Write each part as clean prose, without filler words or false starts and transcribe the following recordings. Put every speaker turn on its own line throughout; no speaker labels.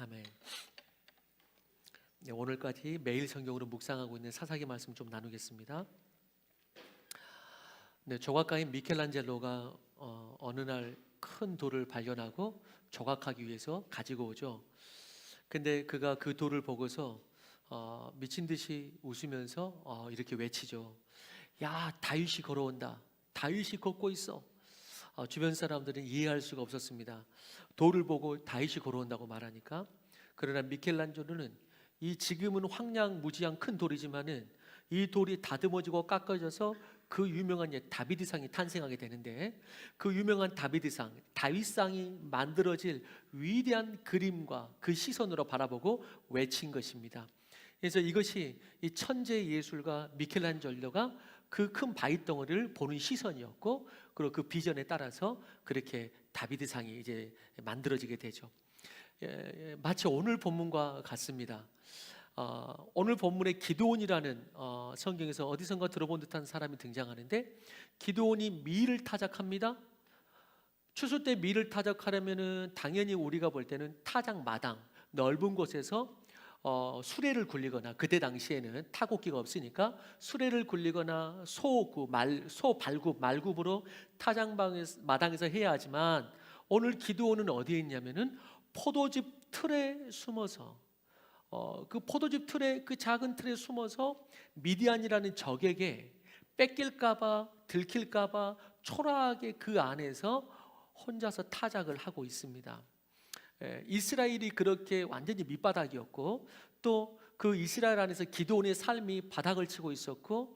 아멘. 네, 오늘까지 매일 성경으로 묵상하고 있는 사사기 말씀 좀 나누겠습니다. 네, 조각가인 미켈란젤로가 어느 날 큰 돌을 발견하고 조각하기 위해서 가지고 오죠. 근데 그가 그 돌을 보고서 미친 듯이 웃으면서 이렇게 외치죠. 야, 다윗이 걸어온다. 다윗이 걷고 있어. 주변 사람들은 이해할 수가 없었습니다. 돌을 보고 다윗이 걸어온다고 말하니까. 그러나 미켈란젤로는 이 지금은 황량무지한 큰 돌이지만은 이 돌이 다듬어지고 깎아져서 그 유명한 다비드상이 탄생하게 되는데, 그 유명한 다비드상, 다윗상이 만들어질 위대한 그림과 그 시선으로 바라보고 외친 것입니다. 그래서 이것이 이 천재 예술가 미켈란젤로가 그 큰 바위 덩어리를 보는 시선이었고, 그리고 그 비전에 따라서 그렇게 다비드상이 이제 만들어지게 되죠. 마치 오늘 본문과 같습니다. 오늘 본문에 기드온이라는 성경에서 어디선가 들어본 듯한 사람이 등장하는데, 기드온이 밀을 타작합니다. 추수 때 밀을 타작하려면은 당연히 우리가 볼 때는 타작 마당, 넓은 곳에서 수레를 굴리거나, 그때 당시에는 타곡기가 없으니까 수레를 굴리거나 소 발굽, 말굽으로 타작 마당에서 해야 하지만, 오늘 기드온은 어디에 있냐면은 포도즙 틀에 숨어서 그 포도즙 틀에, 그 작은 틀에 숨어서 미디안이라는 적에게 뺏길까봐, 들킬까봐 초라하게 그 안에서 혼자서 타작을 하고 있습니다. 이스라엘이 그렇게 완전히 밑바닥이었고, 또 그 이스라엘 안에서 기드온의 삶이 바닥을 치고 있었고,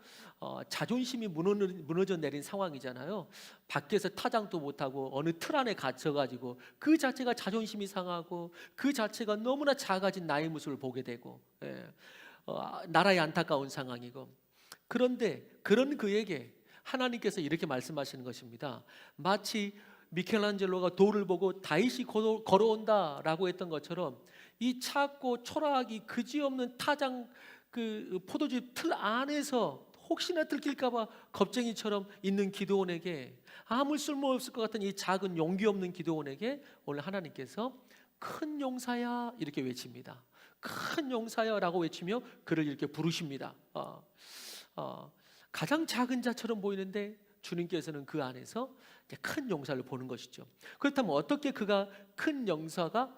자존심이 무너져 내린 상황이잖아요. 밖에서 타작도 못하고 어느 틀 안에 갇혀가지고 그 자체가 자존심이 상하고, 그 자체가 너무나 작아진 나의 모습을 보게 되고, 나라의 안타까운 상황이고. 그런데 그런 그에게 하나님께서 이렇게 말씀하시는 것입니다. 마치 미켈란젤로가 돌을 보고 다윗이 걸어온다라고 했던 것처럼, 이 작고 초라하기 그지없는 타작, 그 포도즙 틀 안에서 혹시나 들킬까봐 겁쟁이처럼 있는 기드온에게, 아무 쓸모없을 것 같은 이 작은 용기 없는 기드온에게 오늘 하나님께서 큰 용사야 이렇게 외칩니다. 큰 용사야 라고 외치며 그를 이렇게 부르십니다. 가장 작은 자처럼 보이는데 주님께서는 그 안에서 큰 용사를 보는 것이죠. 그렇다면 어떻게 그가 큰 용사가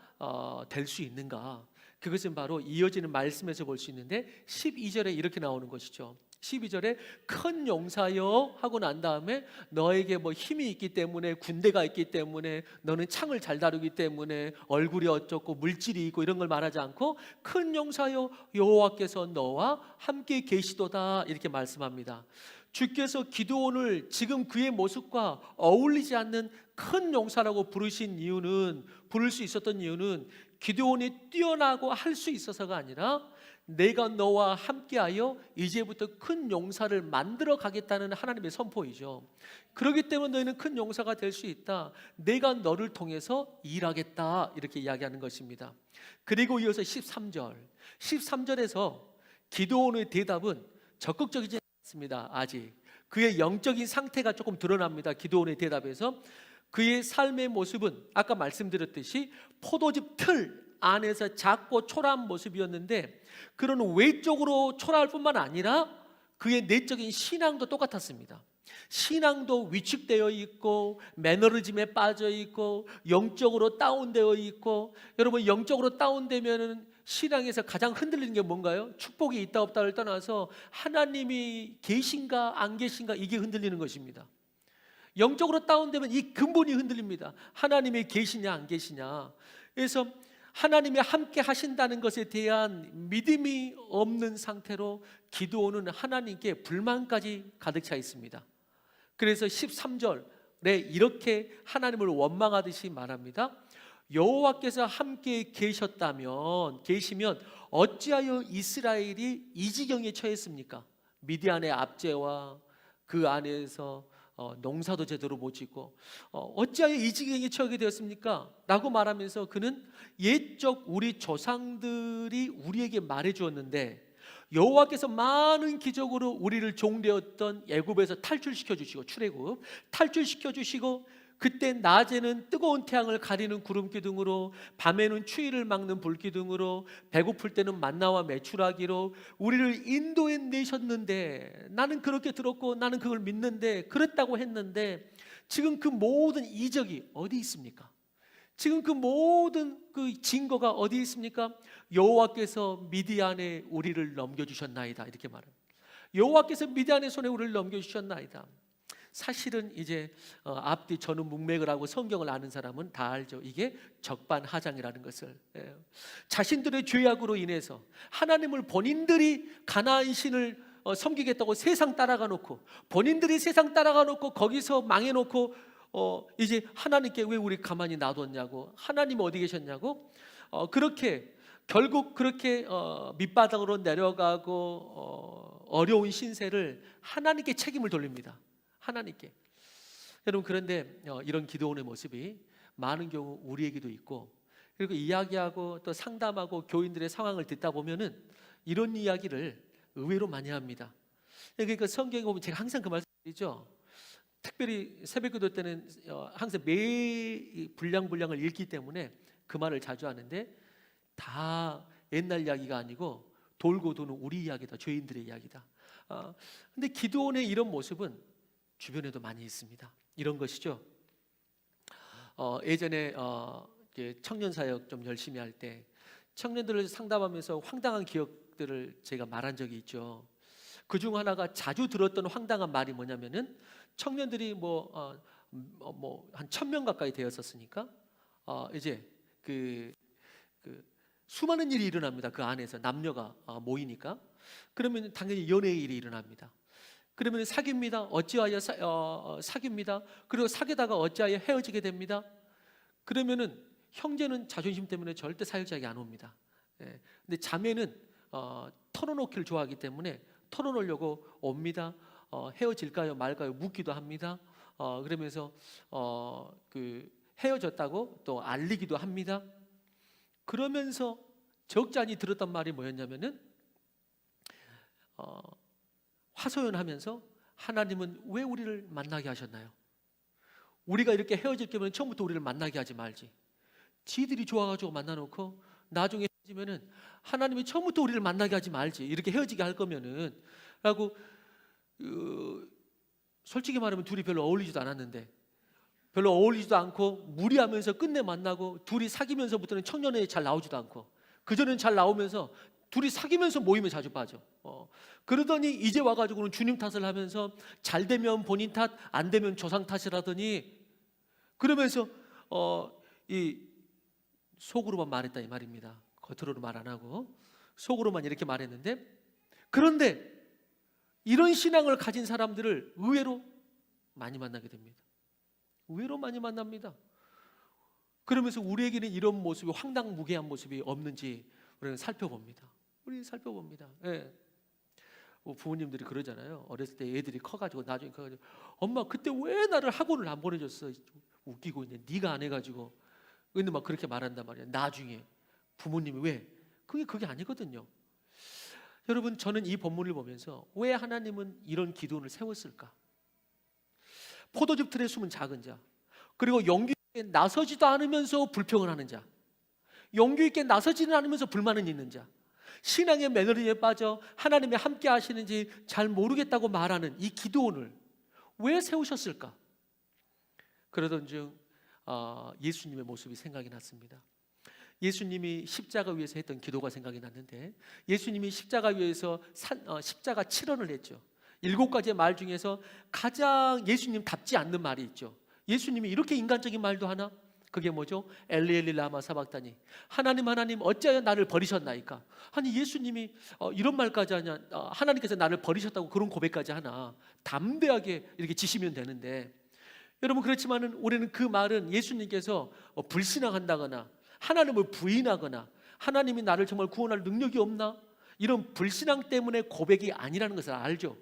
될 수 있는가? 그것은 바로 이어지는 말씀에서 볼 수 있는데, 12절에 이렇게 나오는 것이죠. 12절에 큰 용사여 하고 난 다음에, 너에게 뭐 힘이 있기 때문에, 군대가 있기 때문에, 너는 창을 잘 다루기 때문에, 얼굴이 어쩌고 물질이 있고 이런 걸 말하지 않고, 큰 용사여 여호와께서 너와 함께 계시도다 이렇게 말씀합니다. 주께서 기드온을 지금 그의 모습과 어울리지 않는 큰 용사라고 부를 수 있었던 이유는 기드온이 뛰어나고 할 수 있어서가 아니라, 내가 너와 함께하여 이제부터 큰 용사를 만들어 가겠다는 하나님의 선포이죠. 그렇기 때문에 너희는 큰 용사가 될 수 있다. 내가 너를 통해서 일하겠다 이렇게 이야기하는 것입니다. 그리고 이어서 13절에서 기드온의 대답은 적극적이지 않습니다. 아직 그의 영적인 상태가 조금 드러납니다. 기드온의 대답에서 그의 삶의 모습은 아까 말씀드렸듯이 포도즙 틀 안에서 작고 초라한 모습이었는데, 그런 외적으로 초라할 뿐만 아니라 그의 내적인 신앙도 똑같았습니다. 신앙도 위축되어 있고, 매너리즘에 빠져 있고, 영적으로 다운되어 있고. 여러분, 영적으로 다운되면 신앙에서 가장 흔들리는 게 뭔가요? 축복이 있다 없다를 떠나서 하나님이 계신가 안 계신가, 이게 흔들리는 것입니다. 영적으로 다운되면 이 근본이 흔들립니다. 하나님이 계시냐 안 계시냐. 그래서 하나님이 함께 하신다는 것에 대한 믿음이 없는 상태로 기드온은 하나님께 불만까지 가득 차 있습니다. 그래서 13절에 이렇게 하나님을 원망하듯이 말합니다. 여호와께서 함께 계시면 어찌하여 이스라엘이 이 지경에 처했습니까? 미디안의 압제와 그 안에서 농사도 제대로 못 짓고 어찌하여 이 지경에 처하게 되었습니까? 라고 말하면서 그는 옛적 우리 조상들이 우리에게 말해 주었는데, 여호와께서 많은 기적으로 우리를 종되었던 애굽에서 탈출시켜 주시고, 출애굽 탈출시켜 주시고, 그때 낮에는 뜨거운 태양을 가리는 구름 기둥으로, 밤에는 추위를 막는 불 기둥으로, 배고플 때는 만나와 메추라기로 우리를 인도해 내셨는데, 나는 그렇게 들었고 나는 그걸 믿는데, 그랬다고 했는데, 지금 그 모든 이적이 어디 있습니까? 지금 그 모든 그 증거가 어디 있습니까? 여호와께서 미디안에 우리를 넘겨주셨나이다, 이렇게 말합니다. 여호와께서 미디안의 손에 우리를 넘겨주셨나이다. 사실은 이제 앞뒤 저는 문맥을 하고 성경을 아는 사람은 다 알죠. 이게 적반하장이라는 것을. 자신들의 죄악으로 인해서 하나님을 본인들이 가나안 신을 섬기겠다고 세상 따라가 놓고, 본인들이 세상 따라가 놓고 거기서 망해 놓고, 이제 하나님께 왜 우리 가만히 놔뒀냐고, 하나님 어디 계셨냐고, 그렇게 결국 그렇게 밑바닥으로 내려가고 어려운 신세를 하나님께 책임을 돌립니다. 하나님께. 여러분, 그런데 이런 기도원의 모습이 많은 경우 우리에게도 있고, 그리고 이야기하고 또 상담하고 교인들의 상황을 듣다 보면은 이런 이야기를 의외로 많이 합니다. 그러니까 성경에 보면 제가 항상 그 말씀드리죠. 특별히 새벽기도 때는 항상 매일 분량을 읽기 때문에 그 말을 자주 하는데, 다 옛날 이야기가 아니고 돌고 도는 우리 이야기다, 죄인들의 이야기다. 근데 기도원의 이런 모습은 주변에도 많이 있습니다. 이런 것이죠. 예전에 청년 사역 좀 열심히 할 때 청년들을 상담하면서 황당한 기억들을 제가 말한 적이 있죠. 그중 하나가 자주 들었던 황당한 말이 뭐냐면은, 청년들이 한 1,000명 가까이 되었었으니까 이제 그 수많은 일이 일어납니다. 그 안에서 남녀가 모이니까. 그러면 당연히 연애의 일이 일어납니다. 그러면 사귀입니다. 어찌하여 사귀입니다. 그리고 사귀다가 어찌하여 헤어지게 됩니다. 그러면은 형제는 자존심 때문에 절대 사역자 얘기 안 옵니다. 근데 자매는 털어놓기를 좋아하기 때문에 털어놓으려고 옵니다. 헤어질까요 말까요 묻기도 합니다. 그러면서 헤어졌다고 또 알리기도 합니다. 그러면서 적잖이 들었던 말이 뭐였냐면은, 화소연하면서 하나님은 왜 우리를 만나게 하셨나요? 우리가 이렇게 헤어질 거면 처음부터 우리를 만나게 하지 말지. 지들이 좋아가지고 만나놓고 나중에 헤어지면은 하나님이 처음부터 우리를 만나게 하지 말지. 이렇게 헤어지게 할 거면은 라고. 솔직히 말하면 둘이 별로 어울리지도 않았는데, 별로 어울리지도 않고 무리하면서 끝내 만나고, 둘이 사귀면서부터는 청년회에 잘 나오지도 않고, 그전엔 잘 나오면서 둘이 사귀면서 모임에 자주 빠져. 그러더니 이제 와가지고는 주님 탓을 하면서 잘 되면 본인 탓, 안 되면 조상 탓이라더니, 그러면서 이 속으로만 말했다 이 말입니다. 겉으로는 말 안 하고 속으로만 이렇게 말했는데, 그런데 이런 신앙을 가진 사람들을 의외로 많이 만나게 됩니다. 의외로 많이 만납니다. 그러면서 우리에게는 이런 모습이, 황당무계한 모습이 없는지 우리는 살펴봅니다. 예. 부모님들이 그러잖아요. 어렸을 때 애들이 커가지고 나중에 커가지고, 엄마 그때 왜 나를 학원을 안 보내줬어? 웃기고 있네. 네가 안 해가지고. 근데 막 그렇게 말한단 말이에요. 나중에 부모님이 왜? 그게 아니거든요. 여러분, 저는 이 본문을 보면서 왜 하나님은 이런 기도원을 세웠을까? 포도즙 틀에 숨은 작은 자, 그리고 용기 있게 나서지도 않으면서 불평을 하는 자, 용기 있게 나서지는 않으면서 불만은 있는 자, 신앙의 매너리에 빠져 하나님이 함께 하시는지 잘 모르겠다고 말하는 이 기도원을 왜 세우셨을까? 그러던 중 예수님의 모습이 생각이 났습니다. 예수님이 십자가 위에서 했던 기도가 생각이 났는데, 예수님이 십자가 위에서 십자가 7원을 했죠. 7가지의 말 중에서 가장 예수님답지 않는 말이 있죠. 예수님이 이렇게 인간적인 말도 하나? 그게 뭐죠? 엘리 엘리 라마 사박다니, 하나님 하나님 어찌하여 나를 버리셨나이까. 아니, 예수님이 이런 말까지 하냐? 하나님께서 나를 버리셨다고 그런 고백까지 하나? 담대하게 이렇게 지시면 되는데, 여러분, 그렇지만은 우리는 그 말은 예수님께서 불신앙한다거나 하나님을 부인하거나 하나님이 나를 정말 구원할 능력이 없나, 이런 불신앙 때문에 고백이 아니라는 것을 알죠.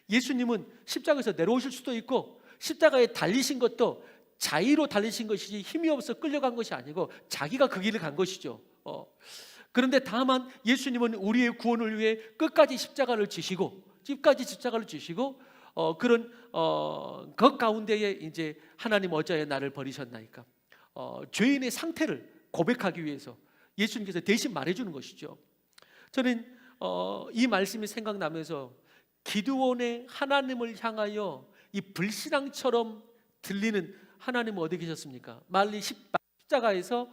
예수님은 십자가에서 내려오실 수도 있고, 십자가에 달리신 것도 자의로 달리신 것이지 힘이 없어 끌려간 것이 아니고 자기가 그 길을 간 것이죠. 그런데 다만 예수님은 우리의 구원을 위해 끝까지 십자가를 지시고 그런 그 가운데에 이제 하나님 어찌하여 나를 버리셨나이까? 죄인의 상태를 고백하기 위해서 예수님께서 대신 말해주는 것이죠. 저는 이 말씀이 생각나면서 기드온의 하나님을 향하여 이 불신앙처럼 들리는 하나님은 어디 계셨습니까? 말리 십자가에서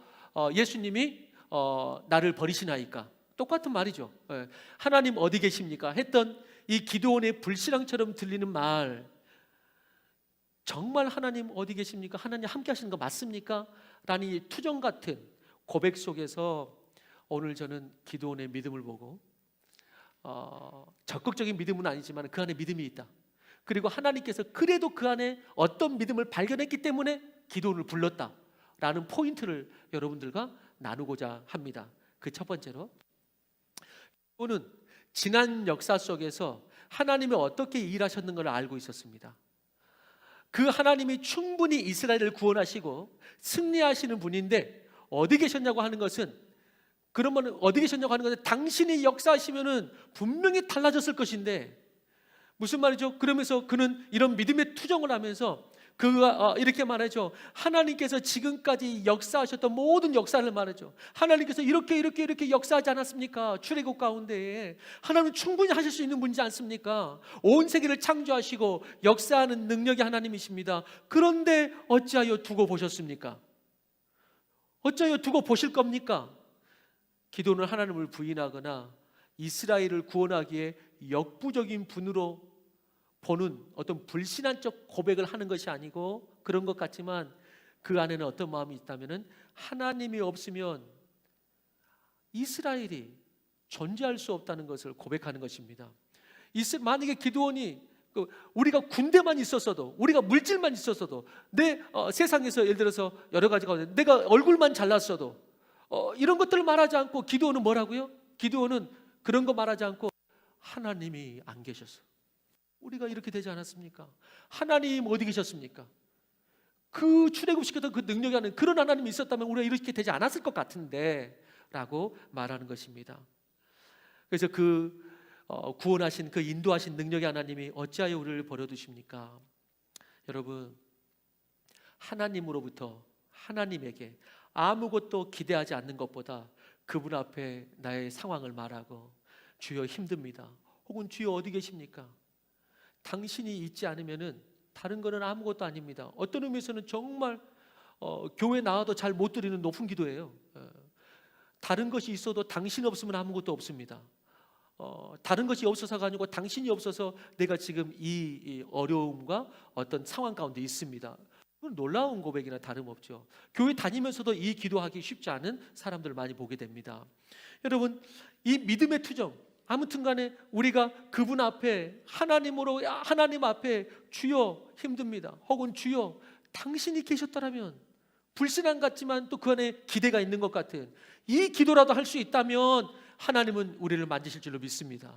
예수님이 나를 버리시나이까? 똑같은 말이죠. 하나님 어디 계십니까? 했던 이 기드온의 불신앙처럼 들리는 말, 정말 하나님 어디 계십니까? 하나님 함께 하시는 거 맞습니까? 라는 이 투정 같은 고백 속에서 오늘 저는 기드온의 믿음을 보고 적극적인 믿음은 아니지만 그 안에 믿음이 있다. 그리고 하나님께서 그래도 그 안에 어떤 믿음을 발견했기 때문에 기드온을 불렀다라는 포인트를 여러분들과 나누고자 합니다. 그 첫 번째로, 기드온은 지난 역사 속에서 하나님이 어떻게 일하셨는 걸 알고 있었습니다. 그 하나님이 충분히 이스라엘을 구원하시고 승리하시는 분인데 어디 계셨냐고 하는 것은, 그러면 어디 계셨냐고 하는 것은 당신이 역사하시면은 분명히 달라졌을 것인데, 무슨 말이죠? 그러면서 그는 이런 믿음의 투정을 하면서 그가 이렇게 말하죠. 하나님께서 지금까지 역사하셨던 모든 역사를 말하죠. 하나님께서 이렇게 역사하지 않았습니까? 출애굽 가운데 하나님은 충분히 하실 수 있는 분이지 않습니까? 온 세계를 창조하시고 역사하는 능력이 하나님이십니다. 그런데 어찌하여 두고 보셨습니까? 어찌하여 두고 보실 겁니까? 기도는 하나님을 부인하거나 이스라엘을 구원하기에 역부족인 분으로 보는 어떤 불신앙적 고백을 하는 것이 아니고, 그런 것 같지만 그 안에는 어떤 마음이 있다면 하나님이 없으면 이스라엘이 존재할 수 없다는 것을 고백하는 것입니다. 만약에 기드온이 우리가 군대만 있었어도, 우리가 물질만 있었어도, 내 세상에서 예를 들어서 여러 가지 가운데 내가 얼굴만 잘났어도 이런 것들을 말하지 않고 기드온은 뭐라고요? 기드온은 그런 거 말하지 않고 하나님이 안 계셔서 우리가 이렇게 되지 않았습니까? 하나님 어디 계셨습니까? 그 출애굽시켰던 그 능력이 하는 그런 하나님이 있었다면 우리가 이렇게 되지 않았을 것 같은데 라고 말하는 것입니다. 그래서 그 구원하신, 그 인도하신 능력의 하나님이 어찌하여 우리를 버려두십니까? 여러분, 하나님으로부터 하나님에게 아무것도 기대하지 않는 것보다 그분 앞에 나의 상황을 말하고 주여 힘듭니다, 혹은 주여 어디 계십니까? 당신이 있지 않으면은 다른 거는 아무것도 아닙니다. 어떤 의미에서는 정말 교회 나와도 잘 못 드리는 높은 기도예요. 다른 것이 있어도 당신이 없으면 아무것도 없습니다. 다른 것이 없어서가 아니고 당신이 없어서 내가 지금 이 어려움과 어떤 상황 가운데 있습니다. 놀라운 고백이나 다름없죠. 교회 다니면서도 이 기도하기 쉽지 않은 사람들을 많이 보게 됩니다. 여러분, 이 믿음의 투정, 아무튼 간에 우리가 그분 앞에 하나님 앞에 주여 힘듭니다, 혹은 주여 당신이 계셨더라면, 불신앙 같지만 또 그 안에 기대가 있는 것 같은 이 기도라도 할 수 있다면 하나님은 우리를 만지실 줄로 믿습니다.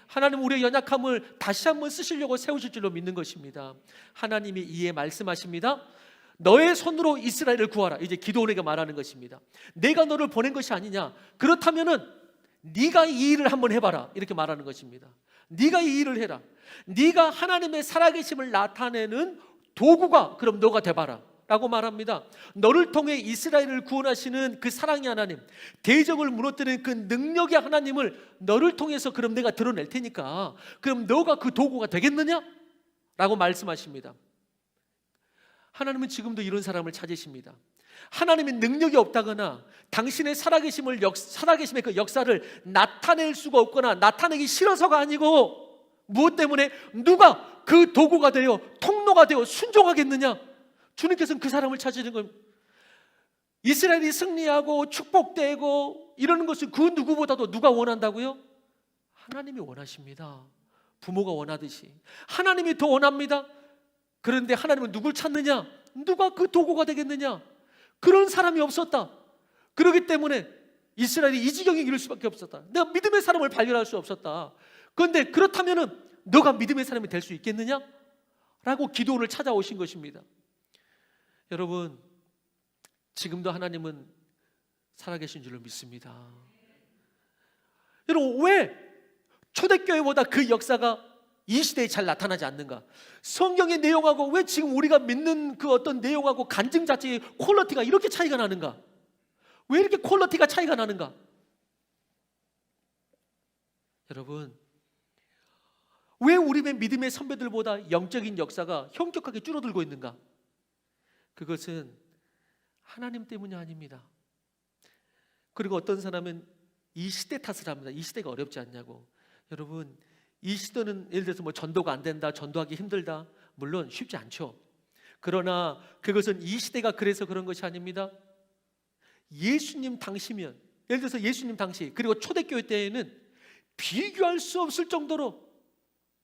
하나님은 우리의 연약함을 다시 한번 쓰시려고 세우실 줄로 믿는 것입니다. 하나님이 이에 말씀하십니다. 너의 손으로 이스라엘을 구하라. 이제 기드온에게 말하는 것입니다. 내가 너를 보낸 것이 아니냐? 그렇다면은 네가 이 일을 한번 해봐라, 이렇게 말하는 것입니다. 네가 이 일을 해라. 네가 하나님의 살아계심을 나타내는 도구가 그럼 너가 돼봐라 라고 말합니다. 너를 통해 이스라엘을 구원하시는 그 사랑의 하나님, 대적을 무너뜨리는 그 능력의 하나님을 너를 통해서 그럼 내가 드러낼 테니까 그럼 너가 그 도구가 되겠느냐? 라고 말씀하십니다. 하나님은 지금도 이런 사람을 찾으십니다. 하나님의 능력이 없다거나 당신의 살아계심의 그 역사를 나타낼 수가 없거나 나타내기 싫어서가 아니고, 무엇 때문에? 누가 그 도구가 되어 통로가 되어 순종하겠느냐? 주님께서는 그 사람을 찾으시는 겁니다. 이스라엘이 승리하고 축복되고 이러는 것을 그 누구보다도 누가 원한다고요? 하나님이 원하십니다. 부모가 원하듯이 하나님이 더 원합니다. 그런데 하나님은 누굴 찾느냐? 누가 그 도구가 되겠느냐? 그런 사람이 없었다. 그렇기 때문에 이스라엘이 이 지경에 이를 수밖에 없었다. 내가 믿음의 사람을 발견할 수 없었다. 그런데 그렇다면은 너가 믿음의 사람이 될 수 있겠느냐? 라고 기도를 찾아오신 것입니다. 여러분, 지금도 하나님은 살아계신 줄로 믿습니다. 여러분, 왜 초대교회보다 그 역사가 이 시대에 잘 나타나지 않는가? 성경의 내용하고 왜 지금 우리가 믿는 그 어떤 내용하고 간증 자체의 퀄리티가 이렇게 차이가 나는가? 왜 이렇게 퀄리티가 차이가 나는가? 여러분, 왜 우리의 믿음의 선배들보다 영적인 역사가 현격하게 줄어들고 있는가? 그것은 하나님 때문이 아닙니다. 그리고 어떤 사람은 이 시대 탓을 합니다. 이 시대가 어렵지 않냐고. 여러분, 이 시대는 예를 들어서 뭐 전도가 안 된다, 전도하기 힘들다, 물론 쉽지 않죠. 그러나 그것은 이 시대가 그래서 그런 것이 아닙니다. 예수님 당시면, 예를 들어서 예수님 당시, 그리고 초대교회 때에는 비교할 수 없을 정도로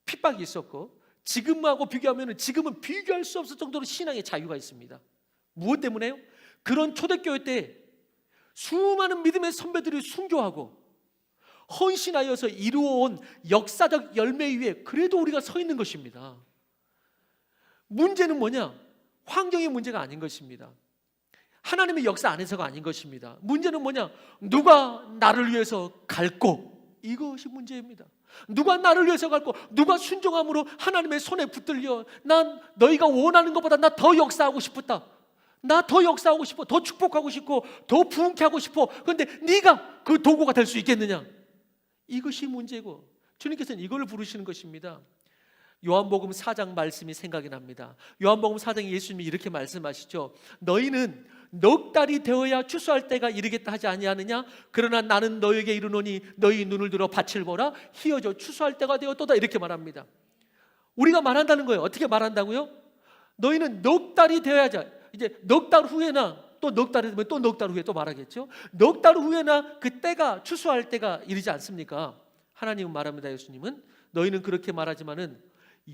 핍박이 있었고, 지금하고 비교하면 지금은 비교할 수 없을 정도로 신앙의 자유가 있습니다. 무엇 때문에요? 그런 초대교회 때 수많은 믿음의 선배들이 순교하고 헌신하여서 이루어온 역사적 열매 위에 그래도 우리가 서 있는 것입니다. 문제는 뭐냐? 환경의 문제가 아닌 것입니다. 하나님의 역사 안에서가 아닌 것입니다. 문제는 뭐냐? 누가 나를 위해서 갈고, 이것이 문제입니다. 누가 나를 위해서 갈고, 누가 순종함으로 하나님의 손에 붙들려 난 너희가 원하는 것보다 나 더 역사하고 싶었다, 나 더 역사하고 싶어, 더 축복하고 싶고 더 부흥케 하고 싶어. 그런데 네가 그 도구가 될 수 있겠느냐? 이것이 문제고, 주님께서는 이걸 부르시는 것입니다. 요한복음 4장 말씀이 생각이 납니다. 요한복음 4장에 예수님이 이렇게 말씀하시죠. 너희는 넉 달이 되어야 추수할 때가 이르겠다 하지 아니하느냐? 그러나 나는 너에게 이르노니 너희 눈을 들어 밭을 보라, 희어져 추수할 때가 되었도다, 이렇게 말합니다. 우리가 말한다는 거예요. 어떻게 말한다고요? 너희는 넉 달이 되어야, 이제 넉 달 후에나 또 넉 달이 되면 또 넉 달 후에 또 말하겠죠. 넉 달 후에나 그 때가, 추수할 때가 이르지 않습니까? 하나님은 말합니다. 예수님은 너희는 그렇게 말하지만은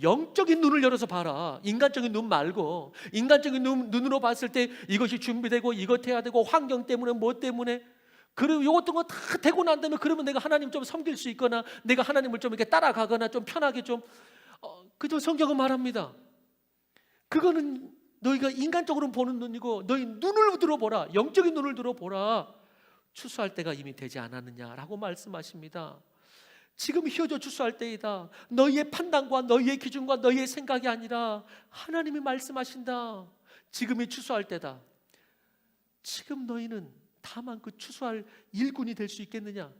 영적인 눈을 열어서 봐라. 인간적인 눈 말고, 인간적인 눈으로 봤을 때 이것이 준비되고 이것 해야 되고 환경 때문에 뭐 때문에, 그리고 이것도 다 되고 난 다음에 그러면 내가 하나님 좀 섬길 수 있거나 내가 하나님을 좀 이렇게 따라가거나 좀 편하게 좀 그저 성경은 말합니다. 그거는 너희가 인간적으로 보는 눈이고 너희 눈을 들어보라, 영적인 눈을 들어보라. 추수할 때가 이미 되지 않았느냐라고 말씀하십니다. 지금 희어져 추수할 때이다. 너희의 판단과 너희의 기준과 너희의 생각이 아니라 하나님이 말씀하신다. 지금이 추수할 때다. 지금 너희는 다만 그 추수할 일꾼이 될 수 있겠느냐?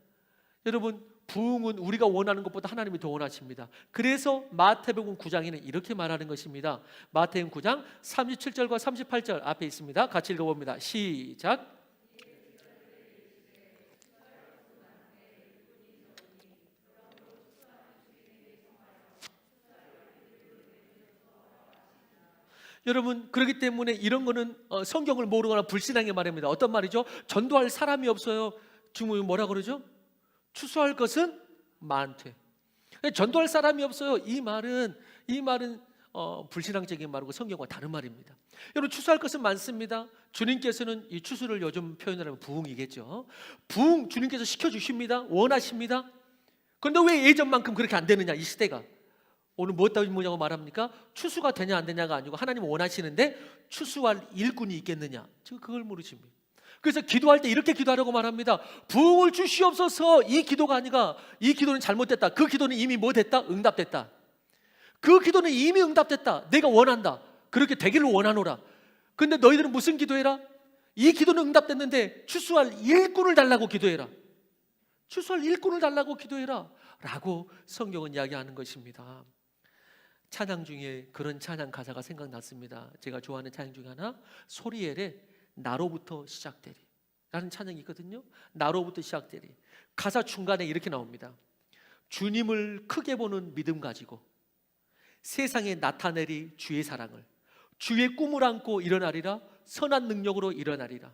여러분, 부흥은 우리가 원하는 것보다 하나님이 더 원하십니다. 그래서 마태복음 9장에는 이렇게 말하는 것입니다. 마태복음 9장 37절과 38절 앞에 있습니다. 같이 읽어봅니다. 시작. 여러분, 그렇기 때문에 이런 거는 성경을 모르거나 불신앙의 말입니다. 어떤 말이죠? 전도할 사람이 없어요. 중국이 뭐라 그러죠? 추수할 것은 많되. 전도할 사람이 없어요. 이 말은 불신앙적인 말이고 성경과 다른 말입니다. 여러분, 추수할 것은 많습니다. 주님께서는 이 추수를 요즘 표현을 하면 부흥이겠죠. 부흥 주님께서 시켜주십니다. 원하십니다. 그런데 왜 예전만큼 그렇게 안 되느냐? 이 시대가. 오늘 뭐냐고 말합니까? 추수가 되냐 안 되냐가 아니고 하나님 원하시는데 추수할 일꾼이 있겠느냐? 지금 그걸 물으십니다. 그래서 기도할 때 이렇게 기도하라고 말합니다. 부흥을 주시옵소서. 이 기도가 아니라 이 기도는 잘못됐다. 그 기도는 이미 뭐 됐다? 응답됐다. 그 기도는 이미 응답됐다. 내가 원한다. 그렇게 되기를 원하노라. 그런데 너희들은 무슨 기도해라? 이 기도는 응답됐는데 추수할 일꾼을 달라고 기도해라. 추수할 일꾼을 달라고 기도해라 라고 성경은 이야기하는 것입니다. 찬양 중에 그런 찬양 가사가 생각났습니다. 제가 좋아하는 찬양 중에 하나, 소리엘의 나로부터 시작되리 라는 찬양이 있거든요. 나로부터 시작되리. 가사 중간에 이렇게 나옵니다. 주님을 크게 보는 믿음 가지고 세상에 나타내리 주의 사랑을, 주의 꿈을 안고 일어나리라. 선한 능력으로 일어나리라.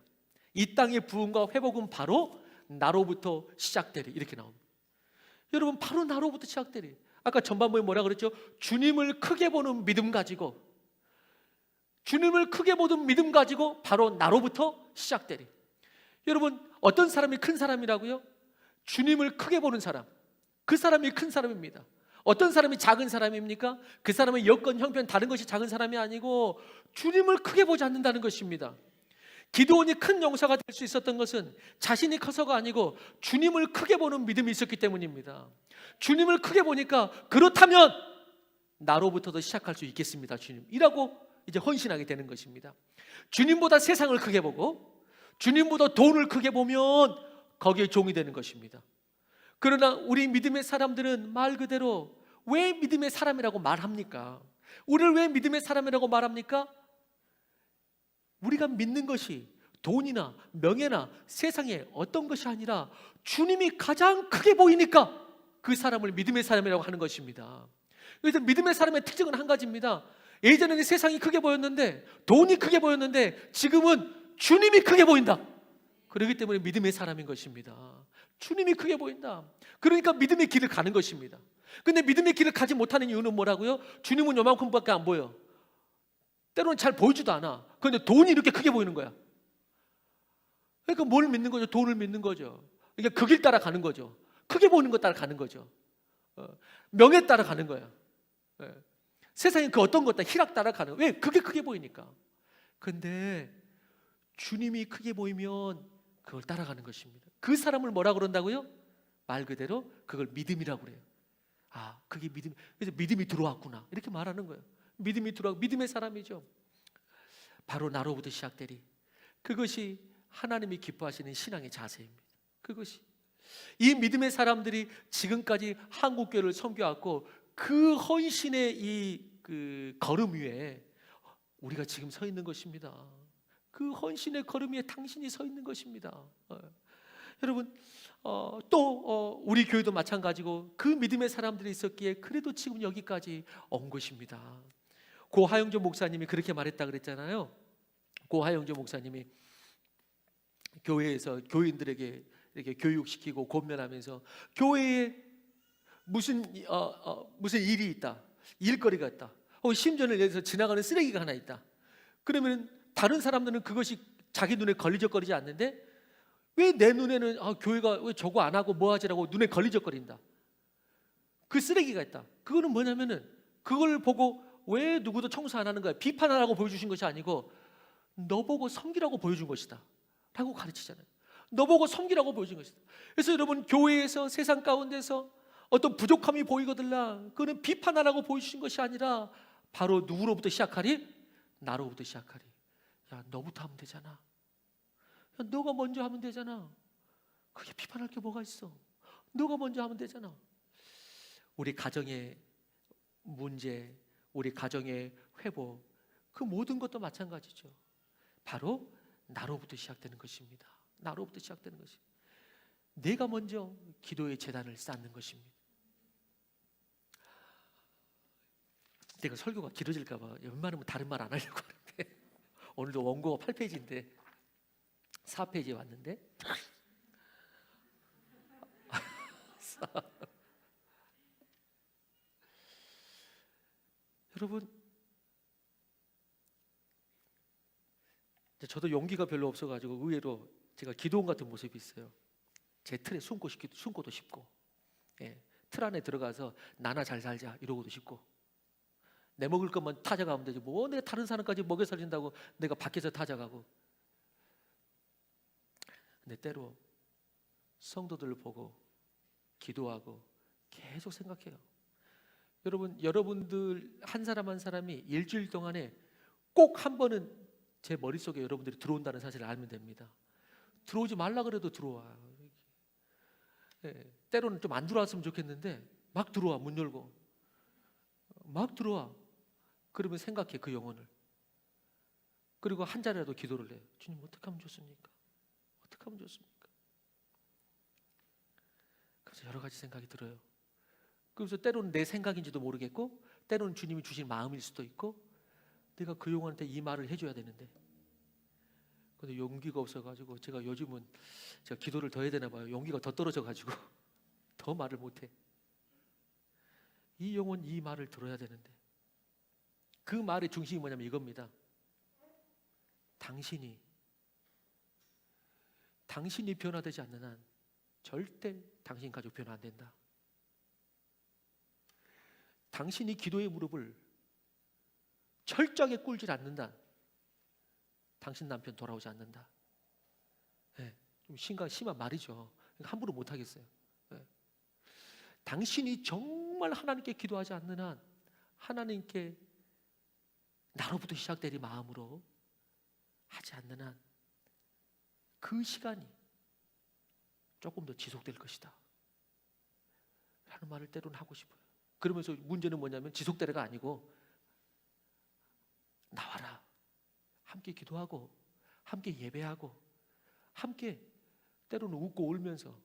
이 땅의 부흥과 회복은 바로 나로부터 시작되리. 이렇게 나옵니다. 여러분, 바로 나로부터 시작되리. 아까 전반부에 뭐라 그랬죠? 주님을 크게 보는 믿음 가지고, 주님을 크게 보는 믿음 가지고 바로 나로부터 시작되리. 여러분, 어떤 사람이 큰 사람이라고요? 주님을 크게 보는 사람. 그 사람이 큰 사람입니다. 어떤 사람이 작은 사람입니까? 그 사람의 여건, 형편, 다른 것이 작은 사람이 아니고 주님을 크게 보지 않는다는 것입니다. 기드온이 큰 용사가 될 수 있었던 것은 자신이 커서가 아니고 주님을 크게 보는 믿음이 있었기 때문입니다. 주님을 크게 보니까, 그렇다면 나로부터도 시작할 수 있겠습니다, 주님. 이라고 이제 헌신하게 되는 것입니다. 주님보다 세상을 크게 보고 주님보다 돈을 크게 보면 거기에 종이 되는 것입니다. 그러나 우리 믿음의 사람들은 말 그대로 왜 믿음의 사람이라고 말합니까? 우리를 왜 믿음의 사람이라고 말합니까? 우리가 믿는 것이 돈이나 명예나 세상의 어떤 것이 아니라 주님이 가장 크게 보이니까 그 사람을 믿음의 사람이라고 하는 것입니다. 그래서 믿음의 사람의 특징은 한 가지입니다. 예전에는 세상이 크게 보였는데, 돈이 크게 보였는데 지금은 주님이 크게 보인다. 그렇기 때문에 믿음의 사람인 것입니다. 주님이 크게 보인다. 그러니까 믿음의 길을 가는 것입니다. 근데 믿음의 길을 가지 못하는 이유는 뭐라고요? 주님은 요만큼밖에 안 보여. 때로는 잘 보이지도 않아. 그런데 돈이 이렇게 크게 보이는 거야. 그러니까 뭘 믿는 거죠? 돈을 믿는 거죠. 그러니까 그 길 따라 가는 거죠. 크게 보이는 것 따라 가는 거죠. 명예 따라 가는 거야. 세상에 그 어떤 것 따라 희락 따라 가는 거야. 왜? 그게 크게 보이니까. 근데 주님이 크게 보이면 그걸 따라가는 것입니다. 그 사람을 뭐라 그런다고요? 말 그대로 그걸 믿음이라고 그래요. 아, 그게 믿음. 그래서 믿음이 들어왔구나 이렇게 말하는 거예요. 믿음이 들어와, 믿음의 사람이죠. 바로 나로부터 시작되리. 그것이 하나님이 기뻐하시는 신앙의 자세입니다. 그것이 이 믿음의 사람들이 지금까지 한국교회를 섬겨왔고 그 헌신의 그 걸음 위에 우리가 지금 서 있는 것입니다. 그 헌신의 걸음 위에 당신이 서 있는 것입니다. 여러분, 또 우리 교회도 마찬가지고 그 믿음의 사람들이 있었기에 그래도 지금 여기까지 온 것입니다. 고 하영조 목사님이 그렇게 말했다 그랬잖아요. 고 하영조 목사님이 교회에서 교인들에게 이렇게 교육시키고 권면하면서 교회에 무슨 일이 있다, 일거리가 있다, 심전을 내서 지나가는 쓰레기가 하나 있다. 그러면 다른 사람들은 그것이 자기 눈에 걸리적거리지 않는데 왜 내 눈에는 교회가 왜 저거 안 하고 뭐 하지라고 눈에 걸리적거린다. 그 쓰레기가 있다. 그거는 뭐냐면은 그걸 보고 왜 누구도 청소 안 하는 거야, 비판하라고 보여주신 것이 아니고 너 보고 섬기라고 보여준 것이다 라고 가르치잖아요. 너 보고 섬기라고 보여준 것이다. 그래서 여러분, 교회에서 세상 가운데서 어떤 부족함이 보이거들라 그거는 비판하라고 보여주신 것이 아니라 바로 누구로부터 시작하리? 나로부터 시작하리. 야, 너부터 하면 되잖아. 야, 너가 먼저 하면 되잖아. 그게 비판할 게 뭐가 있어? 너가 먼저 하면 되잖아. 우리 가정의 문제, 우리 가정의 회복, 그 모든 것도 마찬가지죠. 바로 나로부터 시작되는 것입니다. 나로부터 시작되는 것이. 내가 먼저 기도의 재단을 쌓는 것입니다. 내가 설교가 길어질까 봐 웬만하면 다른 말 안 하려고 하는데 오늘도 원고가 8페이지인데 4페이지에 왔는데 여러분, 저도 용기가 별로 없어가지고 의외로 제가 기도원 같은 모습이 있어요. 제 틀에 숨고도 싶고, 틀 안에 들어가서 나나 잘 살자 이러고도 싶고, 내 먹을 것만 타져가면 되지 뭐 내가 다른 사람까지 먹여 살린다고 내가 밖에서 타져가고. 근데 때로 성도들을 보고 기도하고 계속 생각해요. 여러분들 한 사람 한 사람이 일주일 동안에 꼭 한 번은 제 머릿속에 여러분들이 들어온다는 사실을 알면 됩니다. 들어오지 말라 그래도 들어와. 때로는 좀 안 들어왔으면 좋겠는데 막 들어와. 문 열고 막 들어와. 그러면 생각해 그 영혼을. 그리고 한 자리라도 기도를 해. 주님, 어떻게 하면 좋습니까? 어떻게 하면 좋습니까? 그래서 여러 가지 생각이 들어요. 그래서 때로는 내 생각인지도 모르겠고 때로는 주님이 주신 마음일 수도 있고 내가 그 영혼한테 이 말을 해줘야 되는데 근데 용기가 없어가지고 제가 요즘은 제가 기도를 더 해야 되나 봐요. 용기가 더 떨어져가지고 더 말을 못해. 이 영혼 이 말을 들어야 되는데 그 말의 중심이 뭐냐면 이겁니다. 당신이 변화되지 않는 한 절대 당신 가족 변화 안 된다. 당신이 기도의 무릎을 철저하게 꿇지 않는다. 당신 남편 돌아오지 않는다. 좀 심한 말이죠. 함부로 못 하겠어요. 당신이 정말 하나님께 기도하지 않는 한 하나님께 나로부터 시작되리 마음으로 하지 않는 한 그 시간이 조금 더 지속될 것이다 라는 말을 때로는 하고 싶어요. 그러면서 문제는 뭐냐면 지속되래가 아니고 나와라, 함께 기도하고 함께 예배하고 함께 때로는 웃고 울면서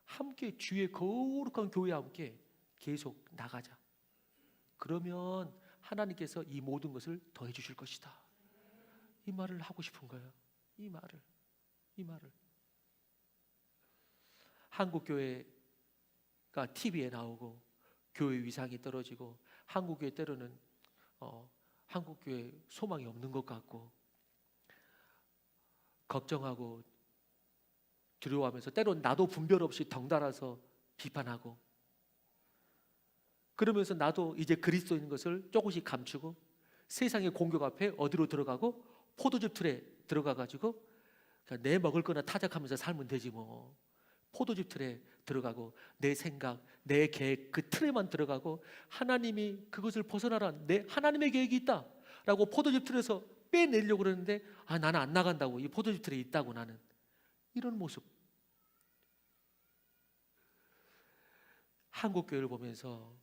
함께 주의 거룩한 교회와 함께 계속 나가자. 그러면 하나님께서 이 모든 것을 더해 주실 것이다. 이 말을 하고 싶은 거예요. 이 말을 한국 교회가 TV에 나오고 교회 위상이 떨어지고 한국 교회 때로는 한국 교회 소망이 없는 것 같고 걱정하고 두려워하면서 때론 나도 분별 없이 덩달아서 비판하고 그러면서 나도 이제 그리스도인 것을 조금씩 감추고 세상의 공격 앞에 어디로 들어가고 포도즙 틀에 들어가가지고 내 먹을 거나 타작하면서 살면 되지 뭐. 포도즙 틀에 들어가고 내 생각, 내 계획 그 틀에만 들어가고 하나님이 그것을 벗어나라, 내 하나님의 계획이 있다 라고 포도즙 틀에서 빼내려고 그러는데 나는 안 나간다고, 이 포도즙 틀에 있다고. 나는 이런 모습. 한국 교회를 보면서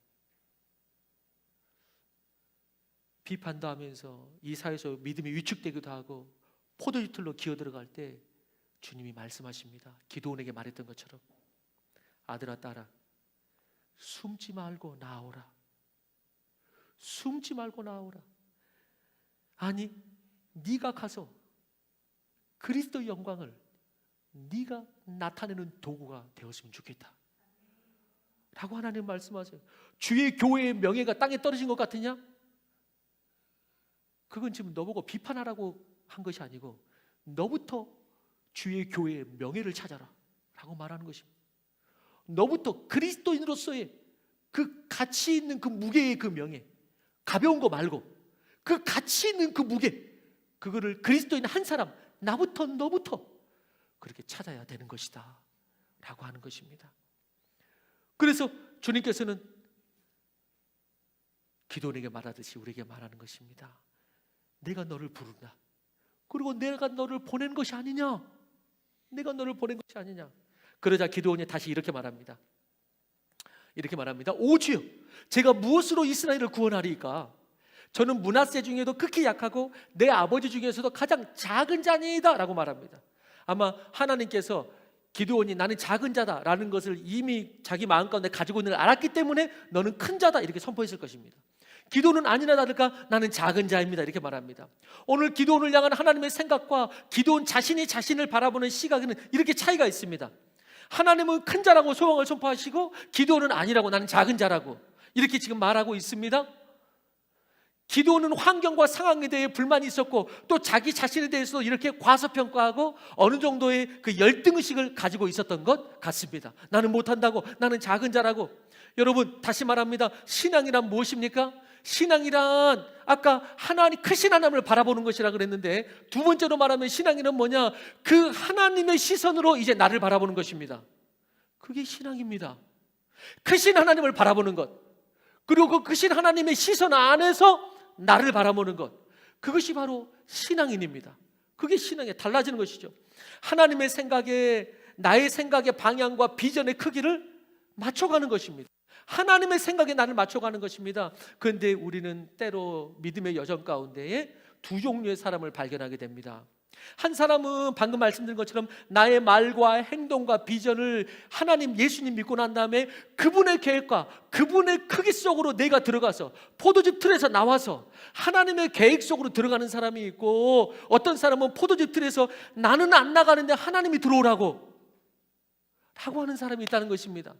비판도 하면서 이 사회에서 믿음이 위축되기도 하고 포도즙 틀로 기어 들어갈 때 주님이 말씀하십니다. 기도원에게 말했던 것처럼 아들아 딸아 숨지 말고 나오라. 숨지 말고 나오라. 아니 네가 가서 그리스도의 영광을 네가 나타내는 도구가 되었으면 좋겠다 라고 하나님 말씀하세요. 주의 교회의 명예가 땅에 떨어진 것 같으냐? 그건 지금 너보고 비판하라고 한 것이 아니고 너부터 주의 교회의 명예를 찾아라 라고 말하는 것입니다. 너부터 그리스도인으로서의 그 가치 있는 그 무게의 그 명예, 가벼운 거 말고 그 가치 있는 그 무게, 그거를 그리스도인 한 사람, 나부터 너부터 그렇게 찾아야 되는 것이다 라고 하는 것입니다. 그래서 주님께서는 기도원에게 말하듯이 우리에게 말하는 것입니다. 내가 너를 부른다. 그리고 내가 너를 보낸 것이 아니냐? 내가 너를 보낸 것이 아니냐? 그러자 기드온이 다시 이렇게 말합니다. 오 주여, 제가 무엇으로 이스라엘을 구원하리이까? 저는 므낫세 중에도 극히 약하고 내 아버지 중에서도 가장 작은 자니이다 라고 말합니다. 아마 하나님께서 기드온이 나는 작은 자다라는 것을 이미 자기 마음 가운데 가지고 있는 걸 알았기 때문에 너는 큰 자다 이렇게 선포했을 것입니다. 기도는 아니나 다를까 나는 작은 자입니다 이렇게 말합니다. 오늘 기도를 향한 하나님의 생각과 기도원 자신이 자신을 바라보는 시각에는 이렇게 차이가 있습니다. 하나님은 큰 자라고 소망을 선포하시고 기도는 아니라고, 나는 작은 자라고 이렇게 지금 말하고 있습니다. 기도는 환경과 상황에 대해 불만이 있었고 또 자기 자신에 대해서도 이렇게 과소평가하고 어느 정도의 그 열등의식을 가지고 있었던 것 같습니다. 나는 못한다고, 나는 작은 자라고. 여러분 다시 말합니다. 신앙이란 무엇입니까? 신앙이란 아까 하나님, 크신 하나님을 바라보는 것이라 그랬는데 두 번째로 말하면 신앙이란 뭐냐? 그 하나님의 시선으로 이제 나를 바라보는 것입니다. 그게 신앙입니다. 크신 하나님을 바라보는 것, 그리고 그 크신 하나님의 시선 안에서 나를 바라보는 것, 그것이 바로 신앙인입니다. 그게 신앙에 달라지는 것이죠. 하나님의 생각에 나의 생각의 방향과 비전의 크기를 맞춰가는 것입니다. 하나님의 생각에 나를 맞춰가는 것입니다. 그런데 우리는 때로 믿음의 여정 가운데에 두 종류의 사람을 발견하게 됩니다. 한 사람은 방금 말씀드린 것처럼 나의 말과 행동과 비전을 하나님 예수님 믿고 난 다음에 그분의 계획과 그분의 크기 속으로 내가 들어가서 포도즙 틀에서 나와서 하나님의 계획 속으로 들어가는 사람이 있고, 어떤 사람은 포도즙 틀에서 나는 안 나가는데 하나님이 들어오라고 하는 사람이 있다는 것입니다.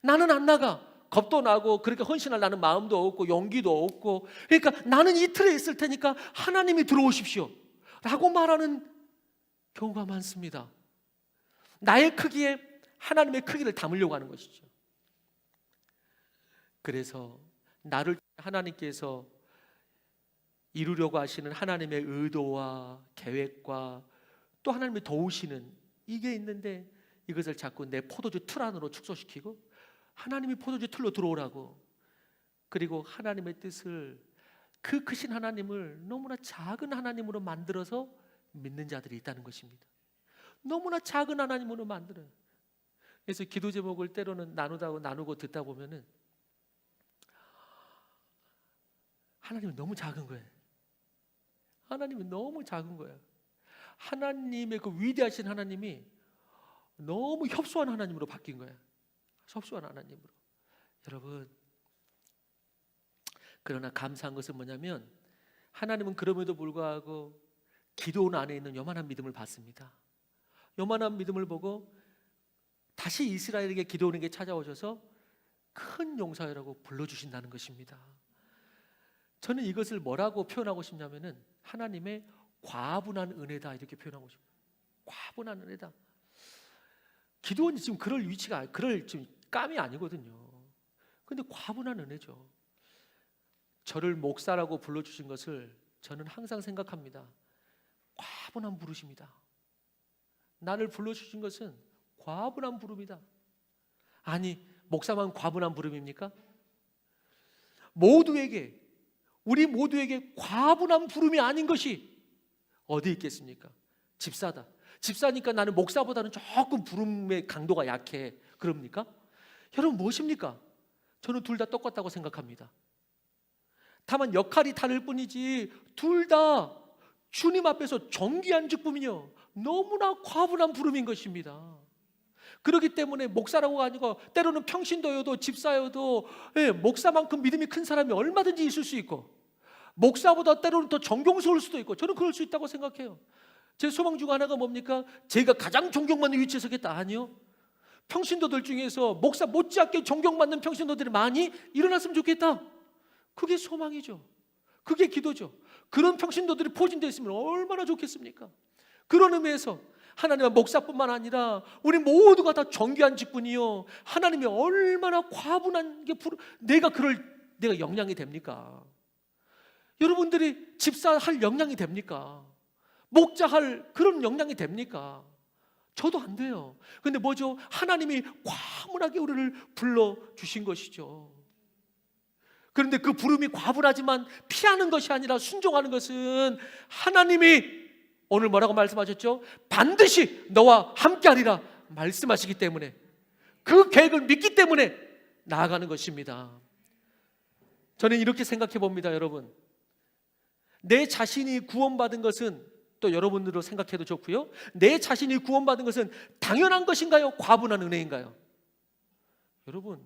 나는 안 나가, 겁도 나고 그렇게 헌신할 나는 마음도 없고 용기도 없고, 그러니까 나는 이 틀에 있을 테니까 하나님이 들어오십시오 라고 말하는 경우가 많습니다. 나의 크기에 하나님의 크기를 담으려고 하는 것이죠. 그래서 나를 하나님께서 이루려고 하시는 하나님의 의도와 계획과 또 하나님이 도우시는 이게 있는데, 이것을 자꾸 내 포도주 틀 안으로 축소시키고 하나님이 포도주 틀로 들어오라고 그리고 하나님의 뜻을, 그 크신 하나님을 너무나 작은 하나님으로 만들어서 믿는 자들이 있다는 것입니다. 너무나 작은 하나님으로 만들어요. 그래서 기도 제목을 때로는 나누고 듣다 보면은 하나님은 너무 작은 거예요. 하나님은 너무 작은 거예요. 하나님의 그 위대하신 하나님이 너무 협소한 하나님으로 바뀐 거예요. 협소한 하나님으로. 여러분, 그러나 감사한 것은 뭐냐면 하나님은 그럼에도 불구하고 기도원 안에 있는 요만한 믿음을 봤습니다. 요만한 믿음을 보고 다시 이스라엘에게 기도원에게 찾아오셔서 큰 용사여라고 불러주신다는 것입니다. 저는 이것을 뭐라고 표현하고 싶냐면은 하나님의 과분한 은혜다, 이렇게 표현하고 싶어요. 과분한 은혜다. 기도원이 지금 그럴 위치가, 그럴 지금 감이 아니거든요. 근데 과분한 은혜죠. 저를 목사라고 불러주신 것을 저는 항상 생각합니다. 과분한 부르심이다. 나를 불러주신 것은 과분한 부름이다. 아니, 목사만 과분한 부름입니까? 우리 모두에게 과분한 부름이 아닌 것이 어디 있겠습니까? 집사다. 집사니까 나는 목사보다는 조금 부름의 강도가 약해, 그럽니까? 여러분, 무엇입니까? 저는 둘 다 똑같다고 생각합니다. 다만 역할이 다를 뿐이지 둘 다 주님 앞에서 존귀한 직분이요, 너무나 과분한 부름인 것입니다. 그렇기 때문에 목사라고가 아니고 때로는 평신도여도 집사여도 목사만큼 믿음이 큰 사람이 얼마든지 있을 수 있고, 목사보다 때로는 더 존경스러울 수도 있고, 저는 그럴 수 있다고 생각해요. 제 소망 중 하나가 뭡니까? 제가 가장 존경받는 위치에 서겠다? 아니요. 평신도들 중에서 목사 못지않게 존경받는 평신도들이 많이 일어났으면 좋겠다. 그게 소망이죠. 그게 기도죠. 그런 평신도들이 포진되어 있으면 얼마나 좋겠습니까? 그런 의미에서 하나님은 목사뿐만 아니라 우리 모두가 다 존귀한 직분이요, 하나님이 얼마나 과분한 게 내가 역량이 됩니까? 여러분들이 집사할 역량이 됩니까? 목자할 그런 역량이 됩니까? 저도 안 돼요. 근데 뭐죠? 하나님이 과분하게 우리를 불러주신 것이죠. 그런데 그 부름이 과분하지만 피하는 것이 아니라 순종하는 것은 하나님이 오늘 뭐라고 말씀하셨죠? 반드시 너와 함께하리라 말씀하시기 때문에, 그 계획을 믿기 때문에 나아가는 것입니다. 저는 이렇게 생각해 봅니다. 여러분, 내 자신이 구원받은 것은, 또 여러분들도 생각해도 좋고요, 내 자신이 구원받은 것은 당연한 것인가요? 과분한 은혜인가요? 여러분,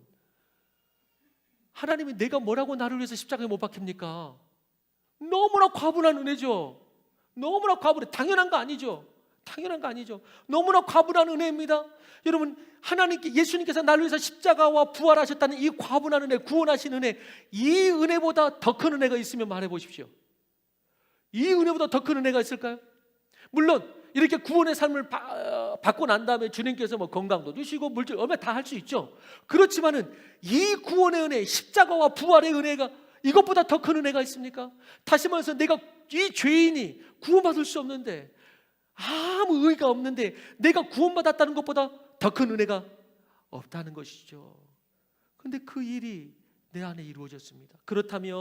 하나님이 내가 뭐라고 나를 위해서 십자가에 못 박힙니까? 너무나 과분한 은혜죠. 너무나 과분해. 당연한 거 아니죠. 당연한 거 아니죠. 너무나 과분한 은혜입니다. 여러분, 예수님께서 나를 위해서 십자가와 부활하셨다는 이 과분한 은혜, 구원하신 은혜, 이 은혜보다 더 큰 은혜가 있으면 말해 보십시오. 이 은혜보다 더 큰 은혜가 있을까요? 물론 이렇게 구원의 삶을 받고 난 다음에 주님께서 뭐 건강도 주시고 물질 얼마 다 할 수 있죠. 그렇지만은 이 구원의 은혜, 십자가와 부활의 은혜가 이것보다 더 큰 은혜가 있습니까? 다시 말해서 내가 이 죄인이 구원받을 수 없는데, 아무 의의가 없는데 내가 구원받았다는 것보다 더 큰 은혜가 없다는 것이죠. 그런데 그 일이 내 안에 이루어졌습니다. 그렇다면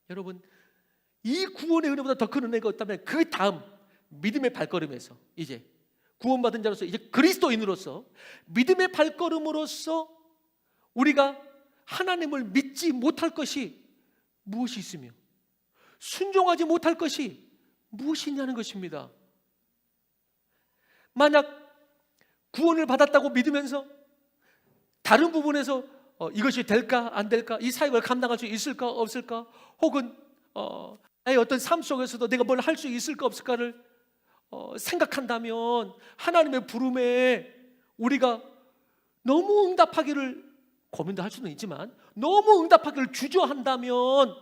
여러분, 이 구원의 은혜보다 더 큰 은혜가 없다면 그 다음 믿음의 발걸음에서, 이제 구원받은 자로서, 이제 그리스도인으로서 믿음의 발걸음으로서 우리가 하나님을 믿지 못할 것이 무엇이 있으며 순종하지 못할 것이 무엇이 있냐는 것입니다. 만약 구원을 받았다고 믿으면서 다른 부분에서 이것이 될까 안 될까, 이 사역을 감당할 수 있을까 없을까, 혹은 나의 어떤 삶 속에서도 내가 뭘 할 수 있을까 없을까를 생각한다면, 하나님의 부름에 우리가 너무 응답하기를, 고민도 할 수는 있지만 너무 응답하기를 주저한다면,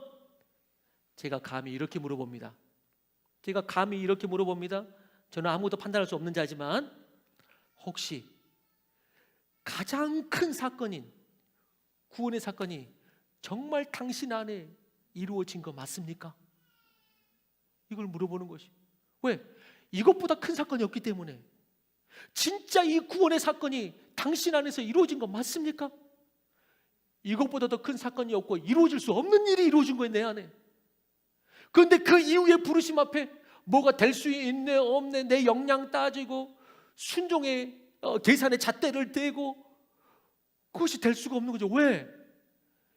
제가 감히 이렇게 물어봅니다. 저는 아무도 판단할 수 없는 자지만, 혹시 가장 큰 사건인 구원의 사건이 정말 당신 안에 이루어진 거 맞습니까? 이걸 물어보는 것이. 왜? 이것보다 큰 사건이 없기 때문에. 진짜 이 구원의 사건이 당신 안에서 이루어진 거 맞습니까? 이것보다 더 큰 사건이 없고 이루어질 수 없는 일이 이루어진 거예요, 내 안에. 그런데 그 이후의 부르심 앞에 뭐가 될 수 있네 없네 내 역량 따지고 순종의 계산의 잣대를 대고 그것이 될 수가 없는 거죠. 왜?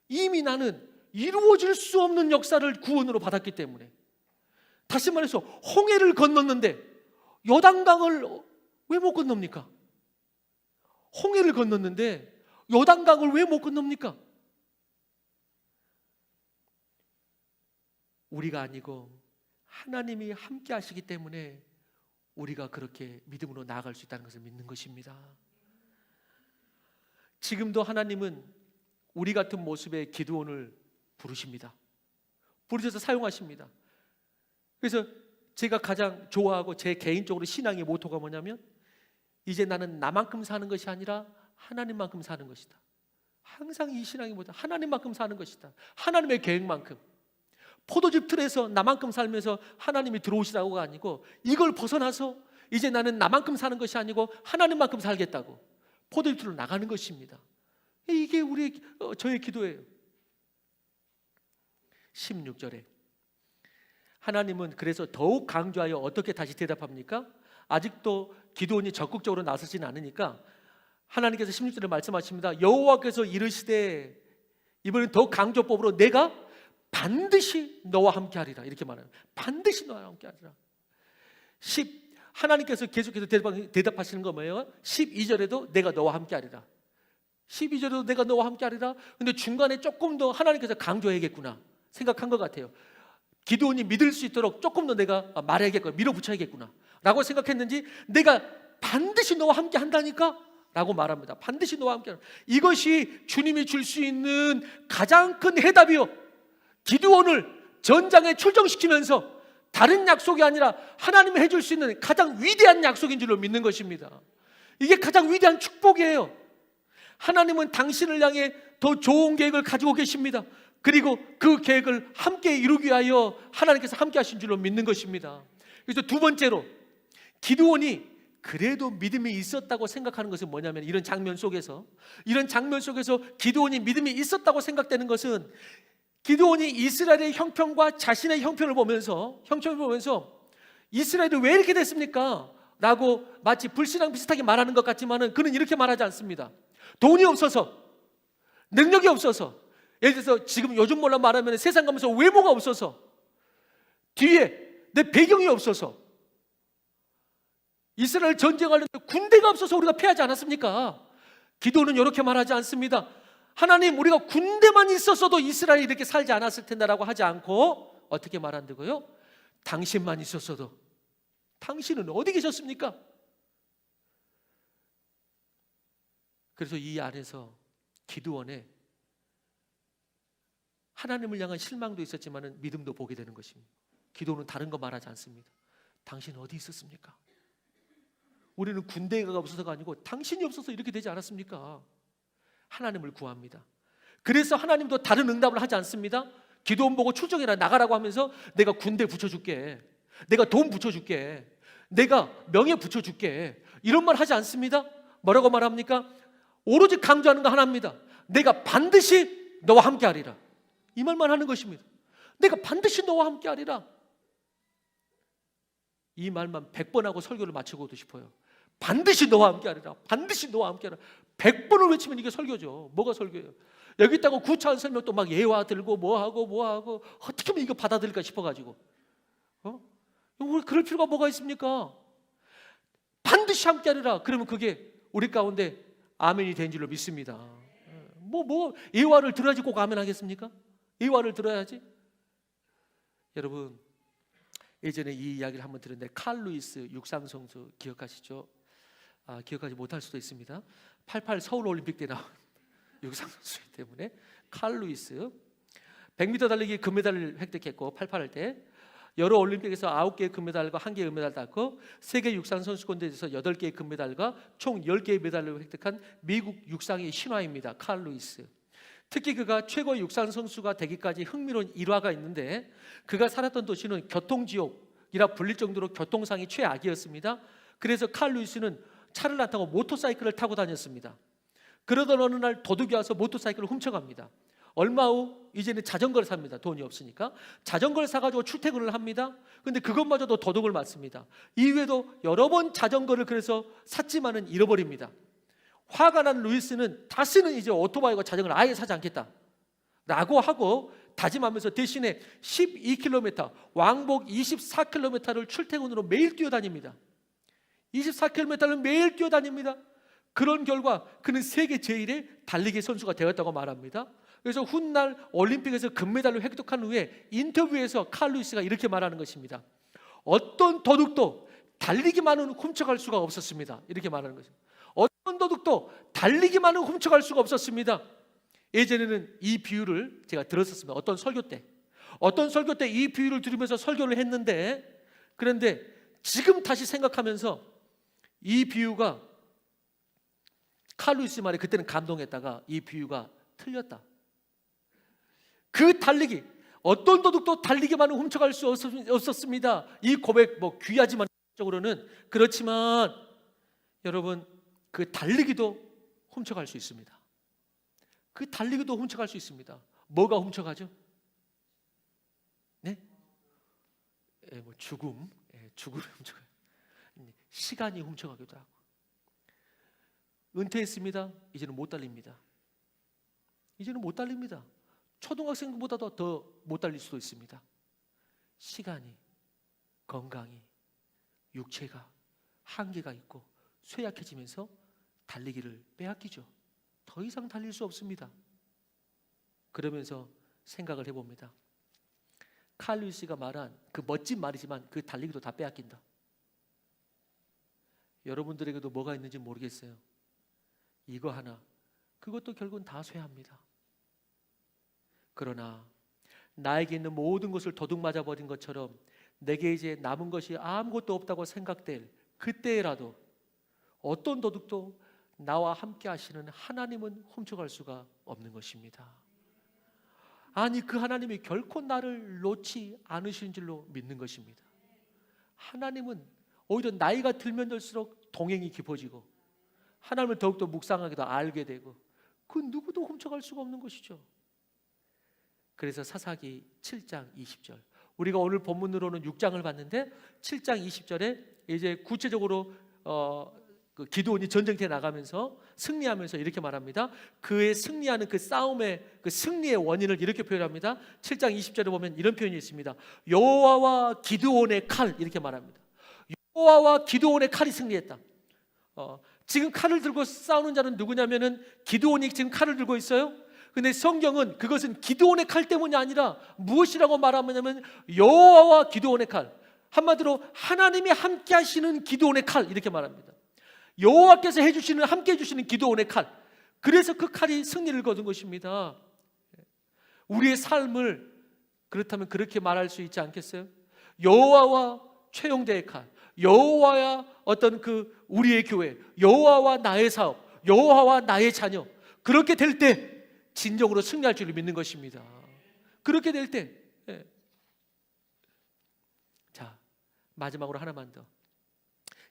이미 나는 이루어질 수 없는 역사를 구원으로 받았기 때문에. 다시 말해서 홍해를 건넜는데 요단강을 왜 못 건넙니까? 홍해를 건넜는데 요단강을 왜 못 건넙니까? 우리가 아니고 하나님이 함께 하시기 때문에 우리가 그렇게 믿음으로 나아갈 수 있다는 것을 믿는 것입니다. 지금도 하나님은 우리 같은 모습의 기드온을 부르십니다. 부르셔서 사용하십니다. 그래서 제가 가장 좋아하고 제 개인적으로 신앙의 모토가 뭐냐면 이제 나는 나만큼 사는 것이 아니라 하나님만큼 사는 것이다. 항상 이 신앙이 뭐다? 하나님만큼 사는 것이다. 하나님의 계획만큼. 포도즙 틀에서 나만큼 살면서 하나님이 들어오시라고가 아니고 이걸 벗어나서 이제 나는 나만큼 사는 것이 아니고 하나님만큼 살겠다고 포도즙 틀로 나가는 것입니다. 이게 저의 기도예요. 16절에 하나님은 그래서 더욱 강조하여 어떻게 다시 대답합니까? 아직도 기드온이 적극적으로 나서지는 않으니까 하나님께서 16절에 말씀하십니다. 여호와께서 이르시되, 이번엔 더 강조법으로 내가 반드시 너와 함께 하리라 이렇게 말해요. 반드시 너와 함께 하리라. 하나님께서 계속해서 대답하시는 거 뭐예요? 12절에도 내가 너와 함께 하리라. 12절에도 내가 너와 함께 하리라. 근데 중간에 조금 더 하나님께서 강조해야겠구나 생각한 것 같아요. 기드온이 믿을 수 있도록 조금 더 내가 말해야겠구나, 밀어붙여야겠구나 라고 생각했는지 내가 반드시 너와 함께 한다니까 라고 말합니다. 반드시 너와 함께 한다. 이것이 주님이 줄 수 있는 가장 큰 해답이요, 기드온을 전장에 출정시키면서 다른 약속이 아니라 하나님이 해줄 수 있는 가장 위대한 약속인 줄로 믿는 것입니다. 이게 가장 위대한 축복이에요. 하나님은 당신을 향해 더 좋은 계획을 가지고 계십니다. 그리고 그 계획을 함께 이루기 위하여 하나님께서 함께 하신 줄로 믿는 것입니다. 그래서 두 번째로 기드온이 그래도 믿음이 있었다고 생각하는 것은 뭐냐면 이런 장면 속에서 기드온이 믿음이 있었다고 생각되는 것은 기드온이 이스라엘의 형편과 자신의 형편을 보면서 이스라엘이 왜 이렇게 됐습니까? 라고 마치 불신앙 비슷하게 말하는 것 같지만은 그는 이렇게 말하지 않습니다. 돈이 없어서, 능력이 없어서, 예를 들어서 지금 요즘 몰라 말하면 세상 가면서 외모가 없어서, 뒤에 내 배경이 없어서, 이스라엘 전쟁하려는데 군대가 없어서 우리가 패하지 않았습니까? 기도는 이렇게 말하지 않습니다. 하나님, 우리가 군대만 있었어도 이스라엘이 이렇게 살지 않았을 텐데라고 하지 않고 어떻게 말한다고요? 당신만 있었어도. 당신은 어디 계셨습니까? 그래서 이 안에서 기드온의 하나님을 향한 실망도 있었지만 믿음도 보게 되는 것입니다. 기도는 다른 거 말하지 않습니다. 당신은 어디 있었습니까? 우리는 군대가 없어서가 아니고 당신이 없어서 이렇게 되지 않았습니까? 하나님을 구합니다. 그래서 하나님도 다른 응답을 하지 않습니다. 기도원 보고 출정해라, 나가라고 하면서 내가 군대 붙여줄게, 내가 돈 붙여줄게, 내가 명예 붙여줄게, 이런 말 하지 않습니다. 뭐라고 말합니까? 오로지 강조하는 거 하나입니다. 내가 반드시 너와 함께 하리라, 이 말만 하는 것입니다. 내가 반드시 너와 함께 하리라, 이 말만 100번 하고 설교를 마치고도 싶어요. 반드시 너와 함께 하리라, 반드시 너와 함께 하리라. 100번을 외치면 이게 설교죠. 뭐가 설교예요? 여기 있다고 구차한 설명 또 막 예화 들고 뭐하고 어떻게 하면 이거 받아들일까 싶어가지고 우리 그럴 필요가 뭐가 있습니까? 반드시 함께 하리라. 그러면 그게 우리 가운데 아멘이 된 줄로 믿습니다. 예화를 들어야지 꼭 아멘 하겠습니까? 예화를 들어야지. 여러분, 예전에 이 이야기를 한번 들었는데 칼 루이스 육상선수 기억하시죠? 기억하지 못할 수도 있습니다. 88 서울올림픽 때 나온 육상선수이기 때문에 칼 루이스 100m 달리기 금메달을 획득했고 88할 때 여러 올림픽에서 9개의 금메달과 1개의 은메달을 땄고 세계 육상선수권대회에서 8개의 금메달과 총 10개의 메달을 획득한 미국 육상의 신화입니다. 칼 루이스. 특히 그가 최고의 육상선수가 되기까지 흥미로운 일화가 있는데 그가 살았던 도시는 교통지옥이라 불릴 정도로 교통상이 최악이었습니다. 그래서 칼 루이스는 차를 안 타고 모터사이클을 타고 다녔습니다. 그러던 어느 날 도둑이 와서 모터사이클을 훔쳐갑니다. 얼마 후 이제는 자전거를 삽니다. 돈이 없으니까 자전거를 사가지고 출퇴근을 합니다. 근데 그것마저도 도둑을 맞습니다. 이후에도 여러 번 자전거를 그래서 샀지만은 잃어버립니다. 화가 난 루이스는 다시는 이제 오토바이와 자전거를 아예 사지 않겠다 라고 하고 다짐하면서 대신에 12km, 왕복 24km를 출퇴근으로 매일 뛰어다닙니다. 24km를 매일 뛰어다닙니다. 그런 결과 그는 세계 제1의 달리기 선수가 되었다고 말합니다. 그래서 훗날 올림픽에서 금메달을 획득한 후에 인터뷰에서 칼 루이스가 이렇게 말하는 것입니다. 어떤 도둑도 달리기만은 훔쳐갈 수가 없었습니다. 이렇게 말하는 것입니다. 어떤 도둑도 달리기만은 훔쳐갈 수가 없었습니다. 예전에는 이 비유를 제가 들었었습니다. 어떤 설교 때 이 비유를 들으면서 설교를 했는데, 그런데 지금 다시 생각하면서 이 비유가 칼 루이스 말에 그때는 감동했다가 이 비유가 틀렸다. 그 달리기, 어떤 도둑도 달리기만은 훔쳐갈 수 없었습니다. 이 고백 귀하지만 적으로는 그렇지만 여러분, 그 달리기도 훔쳐갈 수 있습니다. 그 달리기도 훔쳐갈 수 있습니다. 뭐가 훔쳐가죠? 네? 죽음을 훔쳐가요. 시간이 훔쳐가기도 하고. 은퇴했습니다. 이제는 못 달립니다. 초등학생보다도 더 못 달릴 수도 있습니다. 시간이, 건강이, 육체가 한계가 있고 쇠약해지면서 달리기를 빼앗기죠. 더 이상 달릴 수 없습니다. 그러면서 생각을 해봅니다. 칼 루이스가 말한 그 멋진 말이지만 그 달리기도 다 빼앗긴다. 여러분들에게도 뭐가 있는지 모르겠어요. 이거 하나, 그것도 결국은 다 쇠합니다. 그러나 나에게 있는 모든 것을 도둑 맞아버린 것처럼 내게 이제 남은 것이 아무것도 없다고 생각될 그때라도 어떤 도둑도 나와 함께 하시는 하나님은 훔쳐갈 수가 없는 것입니다. 아니, 그 하나님이 결코 나를 놓지 않으시는 줄로 믿는 것입니다. 하나님은 오히려 나이가 들면 들수록 동행이 깊어지고 하나님을 더욱더 묵상하게 더 알게 되고 그 누구도 훔쳐갈 수가 없는 것이죠. 그래서 사사기 7장 20절, 우리가 오늘 본문으로는 6장을 봤는데 7장 20절에 이제 구체적으로 그 기드온이 전쟁터에 나가면서 승리하면서 이렇게 말합니다. 그의 승리하는 그 싸움의 그 승리의 원인을 이렇게 표현합니다. 7장 20절에 보면 이런 표현이 있습니다. 여호와와 기드온의 칼, 이렇게 말합니다. 여호와와 기드온의 칼이 승리했다. 지금 칼을 들고 싸우는 자는 누구냐면은 기드온이 지금 칼을 들고 있어요. 근데 성경은 그것은 기드온의 칼 때문이 아니라 무엇이라고 말하냐면 여호와와 기드온의 칼, 한마디로 하나님이 함께 하시는 기드온의 칼, 이렇게 말합니다. 여호와께서 해주시는, 함께 해주시는 기드온의 칼, 그래서 그 칼이 승리를 거둔 것입니다. 우리의 삶을 그렇다면 그렇게 말할 수 있지 않겠어요? 여호와와 최영대의 칼, 여호와야 어떤 그 우리의 교회, 여호와와 나의 사업, 여호와와 나의 자녀, 그렇게 될 때 진정으로 승리할 줄을 믿는 것입니다. 그렇게 될 때. 자, 마지막으로 하나만 더.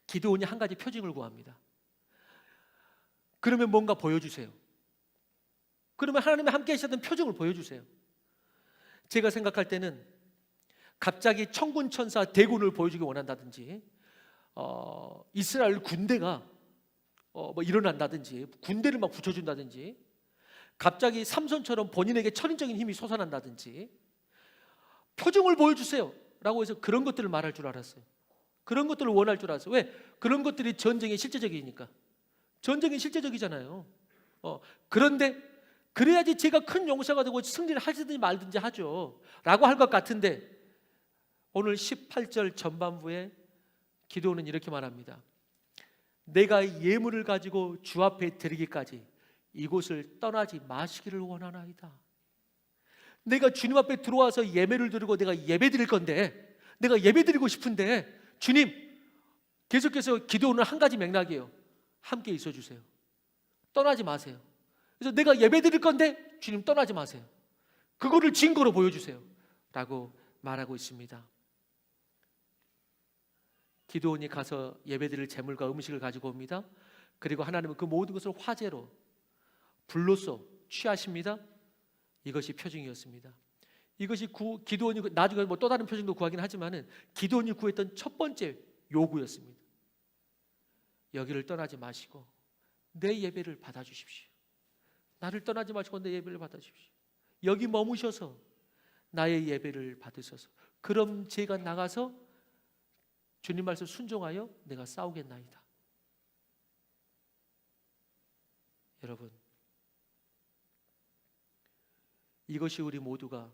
기드온이 한 가지 표징을 구합니다. 그러면 뭔가 보여주세요. 그러면 하나님이 함께 하셨던 표징을 보여주세요. 제가 생각할 때는 갑자기 천군 천사 대군을 보여주기 원한다든지, 이스라엘 군대가 일어난다든지, 군대를 막 붙여준다든지, 갑자기 삼손처럼 본인에게 천인적인 힘이 솟아난다든지, 표징을 보여주세요 라고 해서 그런 것들을 말할 줄 알았어요. 그런 것들을 원할 줄 알았어요. 왜? 그런 것들이 전쟁에 실제적이니까. 전쟁이 실제적이잖아요. 그런데 그래야지 제가 큰 용사가 되고 승리를 하든지 말든지 하죠 라고 할 것 같은데, 오늘 18절 전반부에 기드온은 이렇게 말합니다. 내가 예물을 가지고 주 앞에 드리기까지 이곳을 떠나지 마시기를 원하나이다. 내가 주님 앞에 들어와서 예배를 드리고 내가 예배 드릴 건데, 내가 예배 드리고 싶은데 주님, 계속해서 기도는 한 가지 맥락이에요. 함께 있어 주세요. 떠나지 마세요. 그래서 내가 예배 드릴 건데 주님 떠나지 마세요. 그거를 증거로 보여주세요 라고 말하고 있습니다. 기드온이 가서 예배드릴 제물과 음식을 가지고 옵니다. 그리고 하나님은 그 모든 것을 화제로, 불로써 취하십니다. 이것이 표징이었습니다. 이것이 기드온이 나중에 뭐 또 다른 표징도 구하긴 하지만은 기드온이 구했던 첫 번째 요구였습니다. 여기를 떠나지 마시고 내 예배를 받아주십시오. 나를 떠나지 마시고 내 예배를 받아주십시오. 여기 머무셔서 나의 예배를 받으소서. 그럼 제가 나가서 주님 말씀 순종하여 내가 싸우겠나이다. 여러분, 이것이 우리 모두가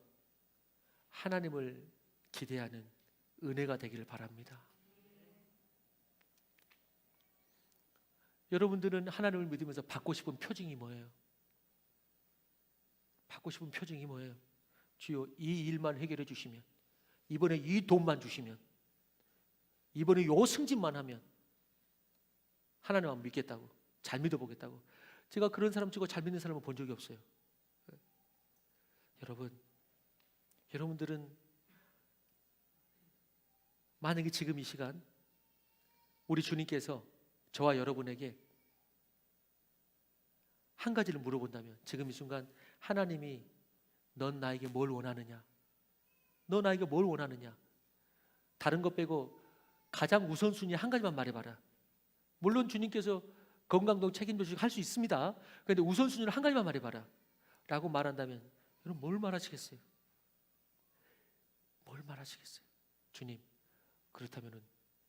하나님을 기대하는 은혜가 되기를 바랍니다. 여러분들은 하나님을 믿으면서 받고 싶은 표징이 뭐예요? 받고 싶은 표징이 뭐예요? 주여, 이 일만 해결해 주시면, 이번에 이 돈만 주시면, 이번에 요 승진만 하면 하나님 안 믿겠다고, 잘 믿어보겠다고. 제가 그런 사람 치고 잘 믿는 사람을 본 적이 없어요. 여러분들은 만약에 지금 이 시간 우리 주님께서 저와 여러분에게 한 가지를 물어본다면, 지금 이 순간 하나님이 넌 나에게 뭘 원하느냐? 너 나에게 뭘 원하느냐? 다른 것 빼고 가장 우선순위 한 가지만 말해봐라. 물론 주님께서 건강도 책임져 주시고 할 수 있습니다. 그런데 우선순위를 한 가지만 말해봐라 라고 말한다면 여러분 뭘 말하시겠어요? 뭘 말하시겠어요? 주님, 그렇다면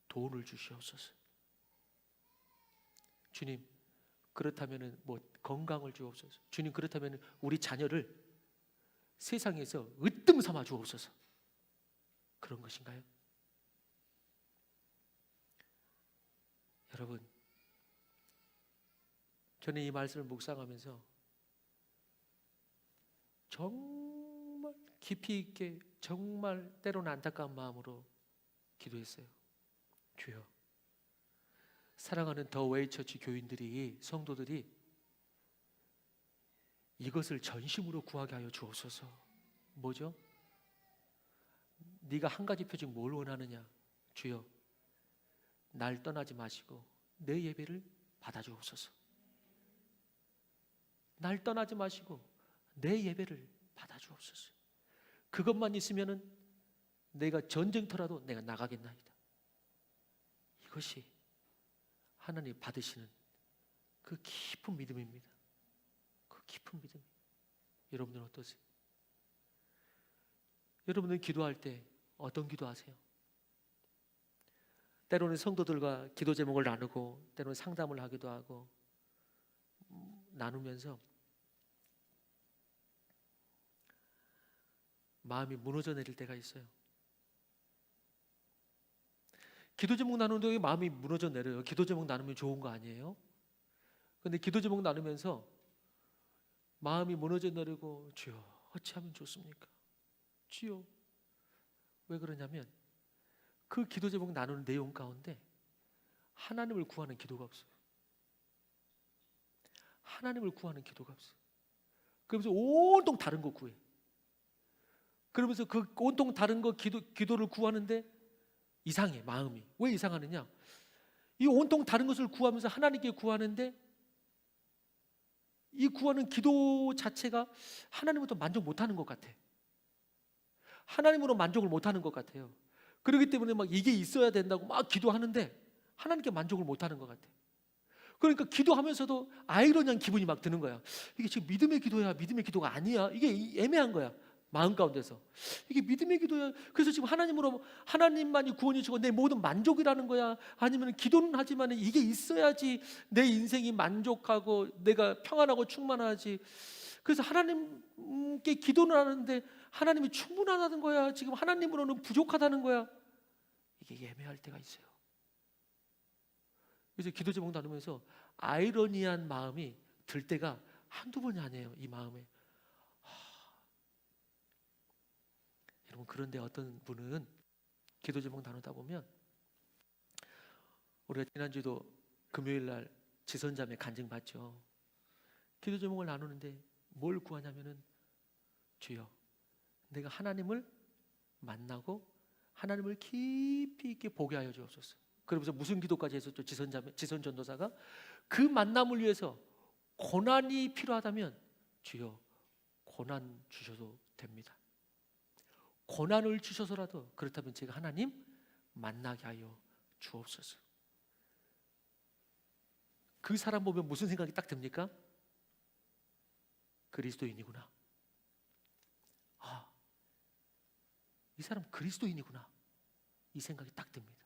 돈을 주시옵소서. 주님, 그렇다면 뭐 건강을 주옵소서. 주님, 그렇다면 우리 자녀를 세상에서 으뜸 삼아 주옵소서. 그런 것인가요? 여러분, 저는 이 말씀을 묵상하면서 정말 깊이 있게, 정말 때로는 안타까운 마음으로 기도했어요. 주여, 사랑하는 더 웨이 처치 교인들이, 성도들이 이것을 전심으로 구하게 하여 주옵소서. 뭐죠? 네가 한 가지 표징 뭘 원하느냐? 주여, 날 떠나지 마시고 내 예배를 받아주옵소서. 날 떠나지 마시고 내 예배를 받아주옵소서. 그것만 있으면은 내가 전쟁터라도 내가 나가겠나이다. 이것이 하나님 받으시는 그 깊은 믿음입니다. 그 깊은 믿음. 여러분들은 어떠세요? 여러분들 기도할 때 어떤 기도하세요? 때로는 성도들과 기도 제목을 나누고, 때로는 상담을 하기도 하고, 나누면서 마음이 무너져 내릴 때가 있어요. 기도 제목 나누는데 마음이 무너져 내려요. 기도 제목 나누면 좋은 거 아니에요? 그런데 기도 제목 나누면서 마음이 무너져 내리고, 주여 어찌하면 좋습니까? 주여. 왜 그러냐면 그 기도 제목 나누는 내용 가운데 하나님을 구하는 기도가 없어요. 하나님을 구하는 기도가 없어요. 그러면서 온통 다른 거 구해. 그러면서 그 온통 다른 거 기도를 구하는데 이상해, 마음이. 왜 이상하느냐? 이 온통 다른 것을 구하면서 하나님께 구하는데 이 구하는 기도 자체가 하나님으로부터 만족 못하는 것 같아. 하나님으로 만족을 못하는 것 같아요. 그렇기 때문에 막 이게 있어야 된다고 막 기도하는데 하나님께 만족을 못하는 것 같아. 그러니까 기도하면서도 아이러니한 기분이 막 드는 거야. 이게 지금 믿음의 기도야, 믿음의 기도가 아니야. 이게 애매한 거야. 마음 가운데서 이게 믿음의 기도야. 그래서 지금 하나님만이 구원이 주고 내 모든 만족이라는 거야? 아니면 기도는 하지만 이게 있어야지 내 인생이 만족하고 내가 평안하고 충만하지. 그래서 하나님께 기도는 하는데 하나님이 충분하다는 거야? 지금 하나님으로는 부족하다는 거야? 이게 애매할 때가 있어요. 그래서 기도 제목 나누면서 아이러니한 마음이 들 때가 한두 번이 아니에요. 이 마음에. 여러분, 그런데 어떤 분은 기도 제목 나누다 보면, 우리가 지난주도 금요일 날 지선자매 간증 받죠. 기도 제목을 나누는데 뭘 구하냐면은, 주여, 내가 하나님을 만나고 하나님을 깊이 있게 보게 하여 주옵소서. 그러면서 무슨 기도까지 했었죠? 지선 전도사가 그 만남을 위해서 고난이 필요하다면 주여 고난 주셔도 됩니다. 고난을 주셔서라도 그렇다면 제가 하나님 만나게 하여 주옵소서. 그 사람 보면 무슨 생각이 딱 듭니까? 그리스도인이구나. 아, 이 사람 그리스도인이구나. 이 생각이 딱 듭니다.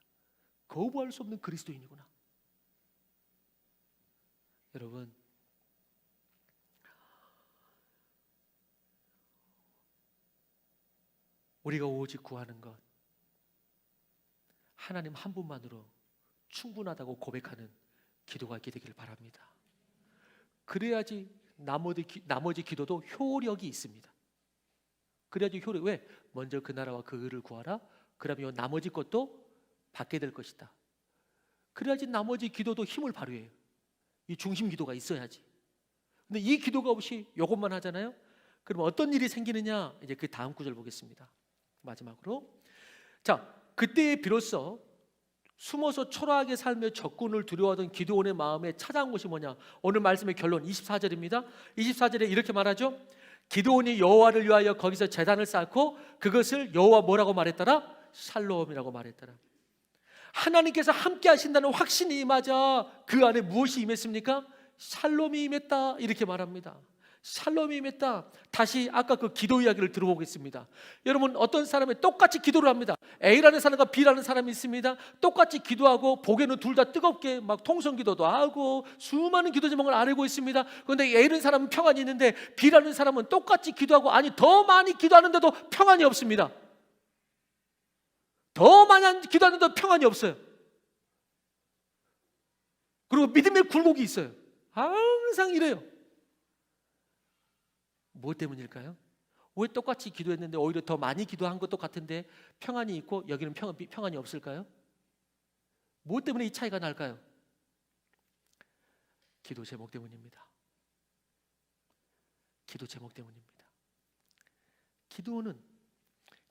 거부할 수 없는 그리스도인이구나. 여러분, 우리가 오직 구하는 것 하나님 한 분만으로 충분하다고 고백하는 기도가 있게 되기를 바랍니다. 그래야지 나머지 기도도 효력이 있습니다. 그래야지 효력. 왜? 먼저 그 나라와 그 의를 구하라. 그러면 나머지 것도 받게 될 것이다. 그래야지 나머지 기도도 힘을 발휘해요. 이 중심 기도가 있어야지. 근데 이 기도가 없이 이것만 하잖아요. 그럼 어떤 일이 생기느냐? 이제 그 다음 구절 보겠습니다. 마지막으로, 자, 그때 비로소 숨어서 초라하게 살며 적군을 두려워하던 기드온의 마음에 찾아온 것이 뭐냐? 오늘 말씀의 결론 24절입니다. 24절에 이렇게 말하죠. 기드온이 여호와를 위하여 거기서 제단을 쌓고 그것을 여호와 뭐라고 말했더라? 샬롬이라고 말했더라. 하나님께서 함께 하신다는 확신이 임하자 그 안에 무엇이 임했습니까? 샬롬이 임했다 이렇게 말합니다. 샬롬이 임했다. 다시 아까 그 기도 이야기를 들어보겠습니다. 여러분, 어떤 사람이 똑같이 기도를 합니다. A라는 사람과 B라는 사람이 있습니다. 똑같이 기도하고 보기에는 둘 다 뜨겁게 막 통성기도도 하고 수많은 기도 제목을 알고 있습니다. 그런데 A라는 사람은 평안이 있는데 B라는 사람은 똑같이 기도하고 아니 더 많이 기도하는데도 평안이 없습니다. 더 많이 기도하는데도 평안이 없어요. 그리고 믿음의 굴곡이 있어요. 항상 이래요. 무엇 때문일까요? 왜 똑같이 기도했는데 오히려 더 많이 기도한 것도 같은데 평안이 있고 여기는 평안이 없을까요? 무엇 때문에 이 차이가 날까요? 기도 제목 때문입니다. 기도 제목 때문입니다.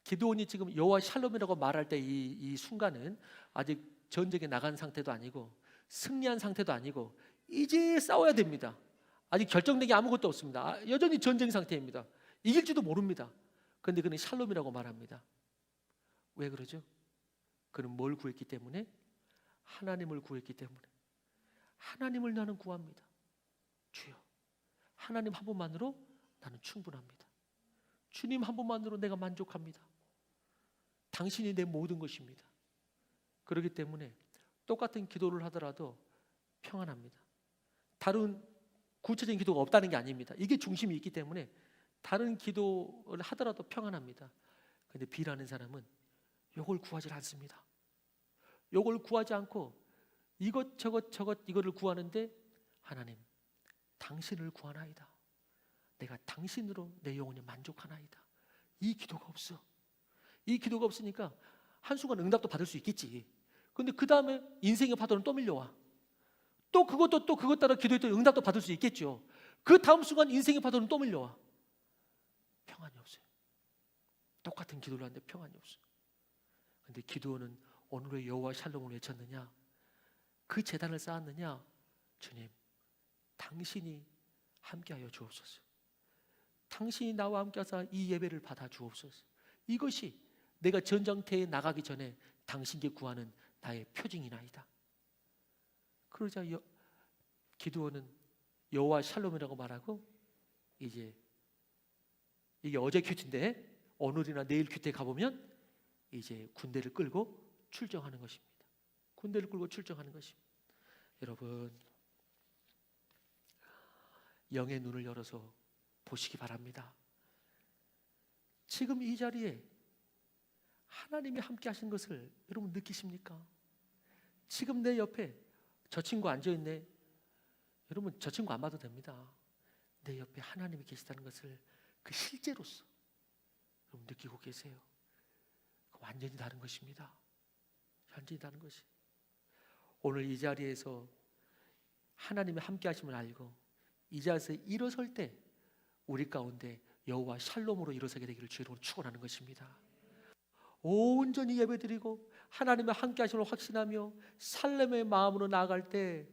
기드온이 지금 여호와 샬롬이라고 말할 때 이 순간은 아직 전쟁에 나간 상태도 아니고 승리한 상태도 아니고 이제 싸워야 됩니다. 아직 결정된 게 아무것도 없습니다. 여전히 전쟁 상태입니다. 이길지도 모릅니다. 그런데 그는 샬롬이라고 말합니다. 왜 그러죠? 그는 뭘 구했기 때문에? 하나님을 구했기 때문에. 하나님을 나는 구합니다. 주여, 하나님 한 분만으로 나는 충분합니다. 주님 한 분만으로 내가 만족합니다. 당신이 내 모든 것입니다. 그렇기 때문에 똑같은 기도를 하더라도 평안합니다. 다른 구체적인 기도가 없다는 게 아닙니다. 이게 중심이 있기 때문에 다른 기도를 하더라도 평안합니다. 그런데 B라는 사람은 이걸 구하지 않습니다. 이걸 구하지 않고 이것저것 이거를 구하는데 하나님, 당신을 구하나이다. 내가 당신으로 내 영혼이 만족하나이다. 이 기도가 없어. 이 기도가 없으니까 한순간 응답도 받을 수 있겠지. 그런데 그 다음에 인생의 파도는 또 밀려와. 또 그것 따라 기도했더니 응답도 받을 수 있겠죠. 그 다음 순간 인생의 파도는 또 밀려와. 평안이 없어요. 똑같은 기도를 하는데 평안이 없어요. 그런데 기도는 오늘 왜 여호와 샬롬을 외쳤느냐? 그 제단을 쌓았느냐? 주님, 당신이 함께하여 주옵소서. 당신이 나와 함께하사 이 예배를 받아 주옵소서. 이것이 내가 전장터에 나가기 전에 당신께 구하는 나의 표징이나이다. 그러자 기드온은 여호와 샬롬이라고 말하고 이제 이게 어제 큐티인데 오늘이나 내일 큐티에 가보면 이제 군대를 끌고 출정하는 것입니다. 군대를 끌고 출정하는 것입니다. 여러분, 영의 눈을 열어서 보시기 바랍니다. 지금 이 자리에 하나님이 함께 하신 것을 여러분 느끼십니까? 지금 내 옆에 저 친구 앉아있네. 여러분, 저 친구 안 봐도 됩니다. 내 옆에 하나님이 계시다는 것을 그 실제로서 여러분 느끼고 계세요. 완전히 다른 것입니다. 완전히 다른 것이. 오늘 이 자리에서 하나님의 함께 하심을 알고 이 자리에서 일어설 때 우리 가운데 여호와 샬롬으로 일어서게 되기를 주로 축원하는 것입니다. 온전히 예배드리고 하나님의 함께 하심을 확신하며 살렘의 마음으로 나아갈 때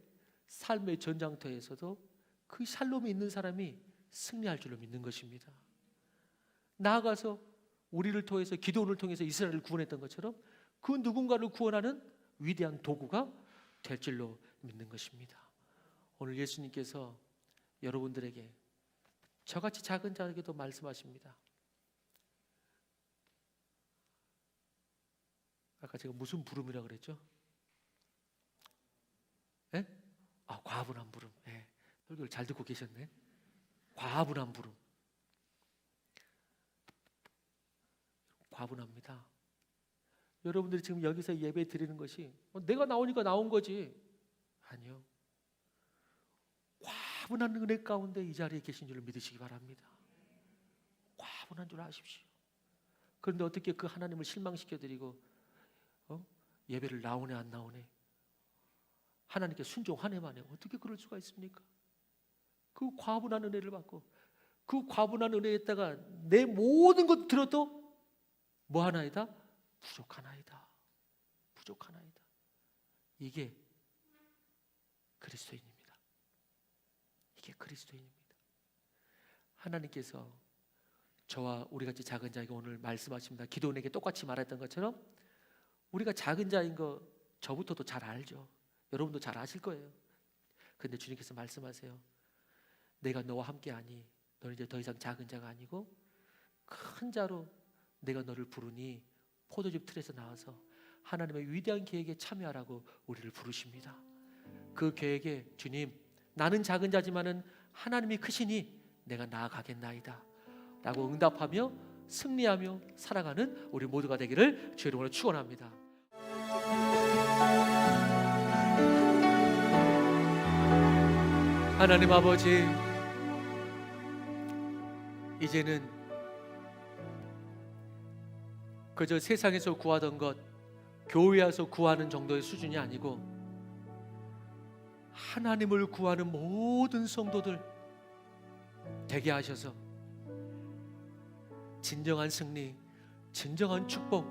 삶의 전장터에서도 그 샬롬이 있는 사람이 승리할 줄로 믿는 것입니다. 나아가서 우리를 통해서 기도원을 통해서 이스라엘을 구원했던 것처럼 그 누군가를 구원하는 위대한 도구가 될 줄로 믿는 것입니다. 오늘 예수님께서 여러분들에게 저같이 작은 자에게도 말씀하십니다. 아까 제가 무슨 부름이라고 그랬죠? 예? 과분한 부름. 예. 설교를 잘 듣고 계셨네. 과분한 부름. 과분합니다. 여러분들이 지금 여기서 예배 드리는 것이 내가 나오니까 나온 거지. 아니요. 과분한 은혜 가운데 이 자리에 계신 줄 믿으시기 바랍니다. 과분한 줄 아십시오. 그런데 어떻게 그 하나님을 실망시켜드리고 예배를 나오네 안 나오네, 하나님께 순종하네만 해, 어떻게 그럴 수가 있습니까? 그 과분한 은혜를 받고 그 과분한 은혜에다가 내 모든 것 들어도 뭐 하나이다? 부족하나이다. 부족하나이다. 이게 그리스도인입니다. 이게 그리스도인입니다. 하나님께서 저와 우리같이 작은 자에게 오늘 말씀하십니다. 기도원에게 똑같이 말했던 것처럼 우리가 작은 자인 거 저부터도 잘 알죠. 여러분도 잘 아실 거예요. 그런데 주님께서 말씀하세요. 내가 너와 함께하니 너는 이제 더 이상 작은 자가 아니고 큰 자로 내가 너를 부르니 포도즙 틀에서 나와서 하나님의 위대한 계획에 참여하라고 우리를 부르십니다. 그 계획에 주님, 나는 작은 자지만은 하나님이 크시니 내가 나아가겠나이다 라고 응답하며 승리하며 살아가는 우리 모두가 되기를 주의 이름으로 축원합니다. 하나님 아버지, 이제는 그저 세상에서 구하던 것, 교회 와서 구하는 정도의 수준이 아니고 하나님을 구하는 모든 성도들 되게 하셔서 진정한 승리, 진정한 축복,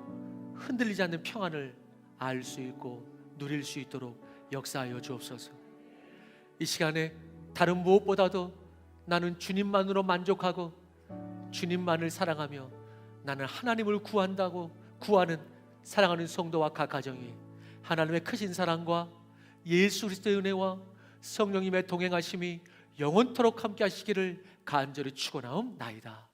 흔들리지 않는 평안을 알 수 있고 누릴 수 있도록 역사하여 주옵소서. 이 시간에 다른 무엇보다도 나는 주님만으로 만족하고 주님만을 사랑하며 나는 하나님을 구한다고 구하는 사랑하는 성도와 각 가정이 하나님의 크신 사랑과 예수 그리스도의 은혜와 성령님의 동행하심이 영원토록 함께 하시기를 간절히 축원하옵나이다.